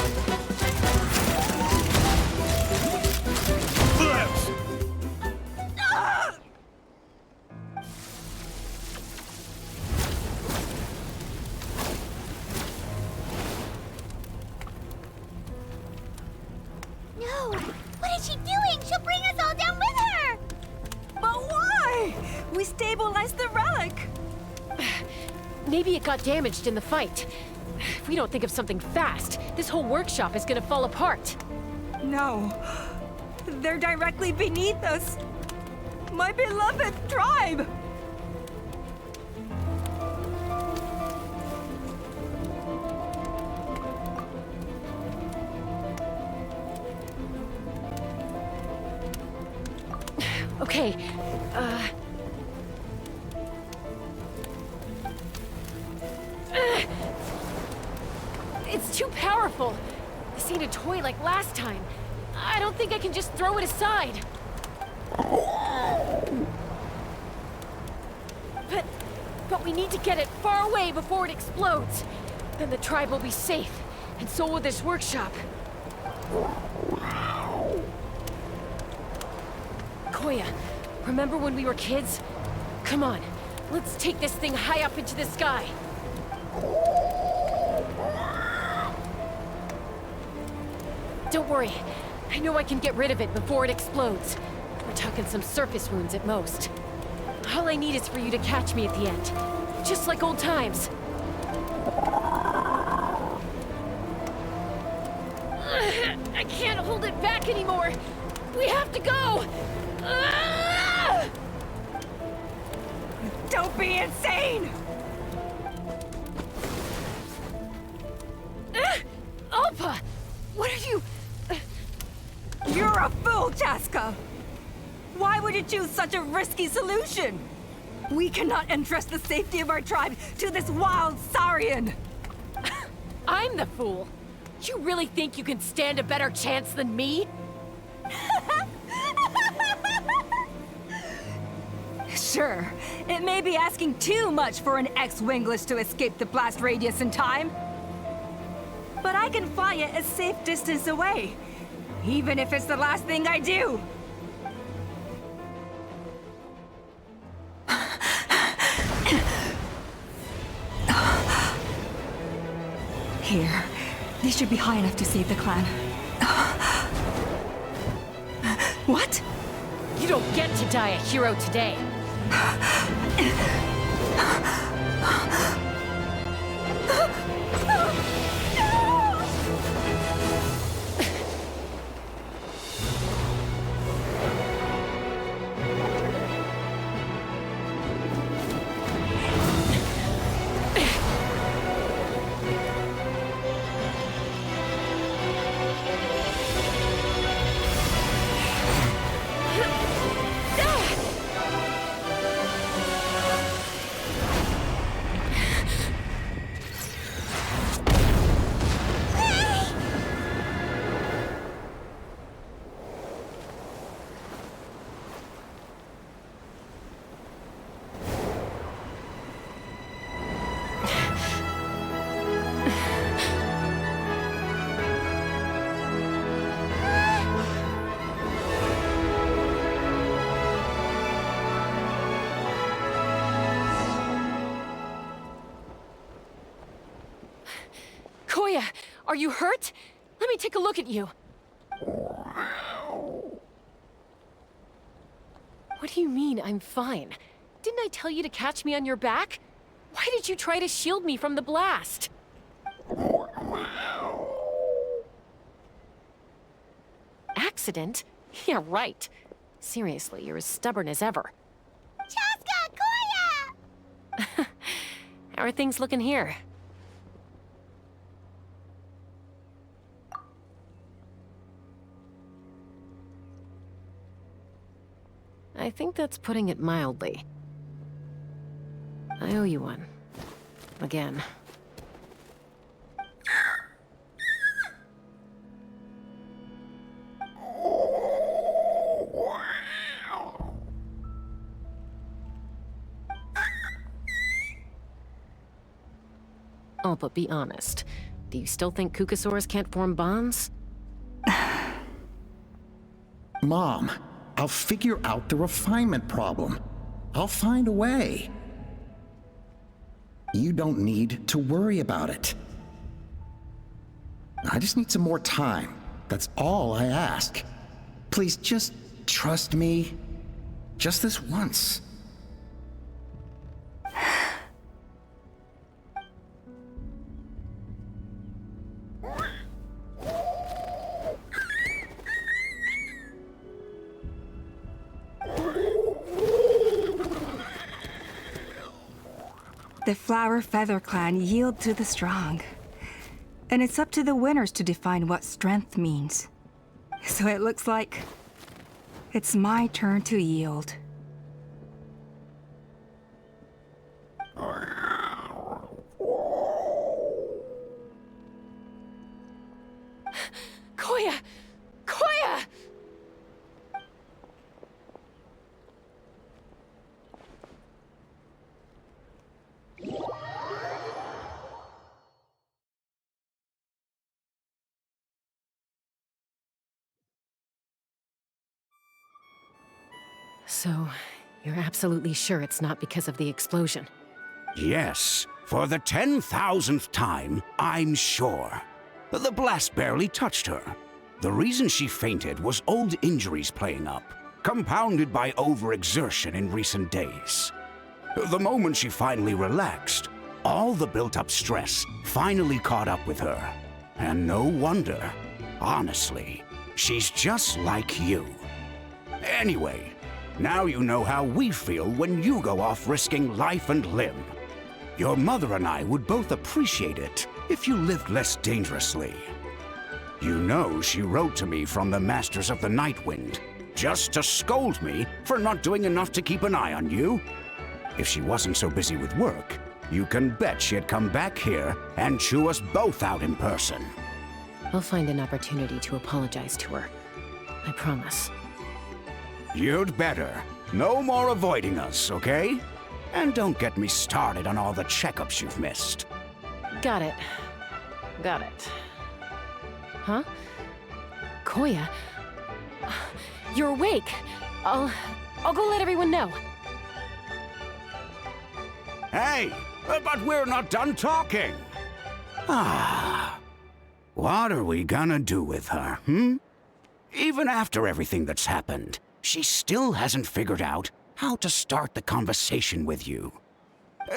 No! What is she doing? She'll bring us all down with her! But why? We stabilized the relic! Maybe it got damaged in the fight. If we don't think of something fast, this whole workshop is gonna fall apart. No. They're directly beneath us. My beloved tribe! Okay, it's too powerful. This ain't a toy like last time. I don't think I can just throw it aside. But we need to get it far away before it explodes. Then the tribe will be safe, and so will this workshop. Koya, remember when we were kids? Come on, let's take this thing high up into the sky. Don't worry, I know I can get rid of it before it explodes. We're talking some surface wounds at most. All I need is for you to catch me at the end, just like old times. I can't hold it back anymore. We have to go! Don't be insane! Alpa! What are you... You're a fool, Chaska! Why would you choose such a risky solution? We cannot entrust the safety of our tribe to this wild Saurian! I'm the fool! You really think you can stand a better chance than me? Sure, it may be asking too much for an ex-wingless to escape the blast radius in time. But I can fly it a safe distance away, even if it's the last thing I do. Here, these should be high enough to save the clan. What? You don't get to die a hero today. Koya, are you hurt? Let me take a look at you. What do you mean, I'm fine? Didn't I tell you to catch me on your back? Why did you try to shield me from the blast? accident. Yeah, right. Seriously, you're as stubborn as ever. Chaska! Koya! How are things looking here? I think that's putting it mildly. I owe you one. Again. Oh, but be honest. Do you still think Kukasaurs can't form bonds? Mom, I'll figure out the refinement problem. I'll find a way. You don't need to worry about it. I just need some more time. That's all I ask. Please just trust me. Just this once. The Flower Feather Clan yield to the strong. And it's up to the winners to define what strength means. So it looks like it's my turn to yield. Koya! Koya! So, you're absolutely sure it's not because of the explosion? Yes, for the 10,000th time, I'm sure. The blast barely touched her. The reason she fainted was old injuries playing up, compounded by overexertion in recent days. The moment she finally relaxed, all the built-up stress finally caught up with her. And no wonder. Honestly, she's just like you. Anyway, now you know how we feel when you go off risking life and limb. Your mother and I would both appreciate it if you lived less dangerously. You know she wrote to me from the Masters of the Nightwind, just to scold me for not doing enough to keep an eye on you. If she wasn't so busy with work, you can bet she'd come back here and chew us both out in person. I'll find an opportunity to apologize to her. I promise. You'd better. No more avoiding us, okay? And don't get me started on all the checkups you've missed. Got it. Got it. Huh? Koya? You're awake. I'll go let everyone know. Hey, but we're not done talking. What are we gonna do with her, Even after everything that's happened, she still hasn't figured out how to start the conversation with you.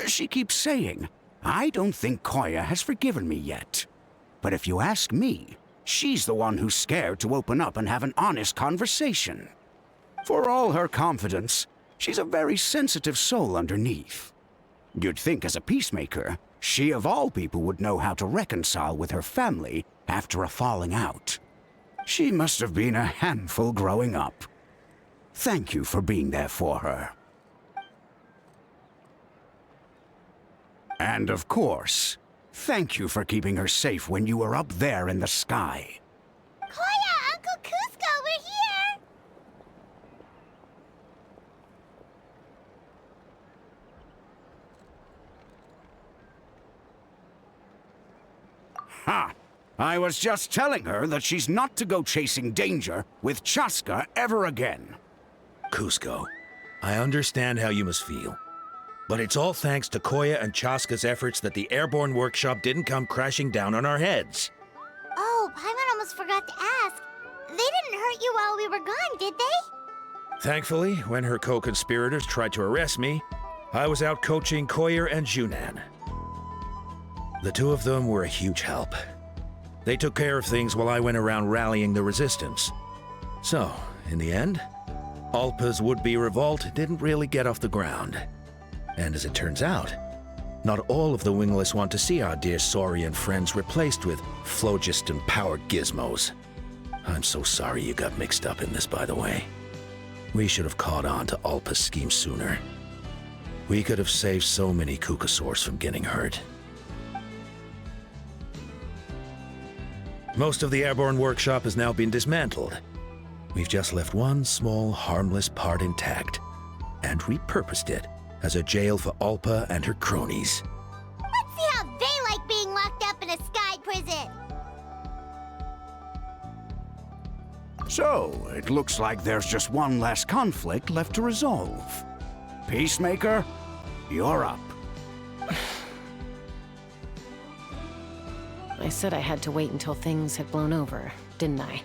She keeps saying, I don't think Koya has forgiven me yet. But if you ask me, she's the one who's scared to open up and have an honest conversation. For all her confidence, she's a very sensitive soul underneath. You'd think as a peacemaker, she of all people would know how to reconcile with her family after a falling out. She must have been a handful growing up. Thank you for being there for her. And of course, thank you for keeping her safe when you were up there in the sky. Koya, Uncle Cusco, we're here! Ha! I was just telling her that she's not to go chasing danger with Chaska ever again. Cusco, I understand how you must feel. But it's all thanks to Koya and Chaska's efforts that the airborne workshop didn't come crashing down on our heads. Oh, Paimon almost forgot to ask. They didn't hurt you while we were gone, did they? Thankfully, when her co-conspirators tried to arrest me, I was out coaching Koya and Junan. The two of them were a huge help. They took care of things while I went around rallying the resistance. So, in the end, Alpa's would-be revolt didn't really get off the ground. And as it turns out, not all of the Wingless want to see our dear Saurian friends replaced with phlogiston power gizmos. I'm so sorry you got mixed up in this, by the way. We should have caught on to Alpa's scheme sooner. We could have saved so many Kukasaurs from getting hurt. Most of the airborne workshop has now been dismantled. We've just left one small, harmless part intact, and repurposed it as a jail for Alpa and her cronies. Let's see how they like being locked up in a sky prison. So, it looks like there's just one less conflict left to resolve. Peacemaker, you're up. I said I had to wait until things had blown over, didn't I?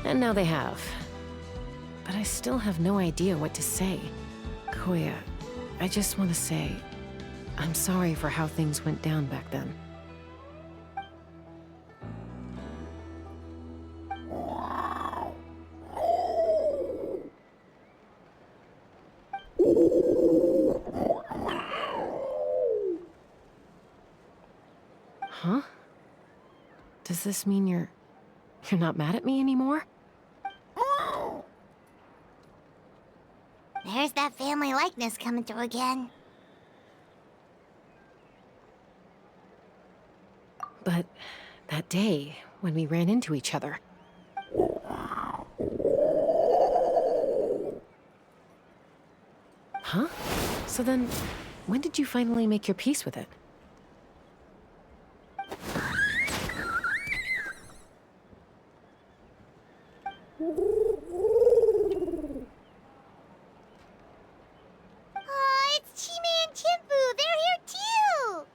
And now they have. But I still have no idea what to say. Koya, I just want to say, I'm sorry for how things went down back then. Huh? Does this mean you're not mad at me anymore? There's that family likeness coming through again. But that day, when we ran into each other... Huh? So then, when did you finally make your peace with it? Oh, it's Chime and Chimpu. They're here too.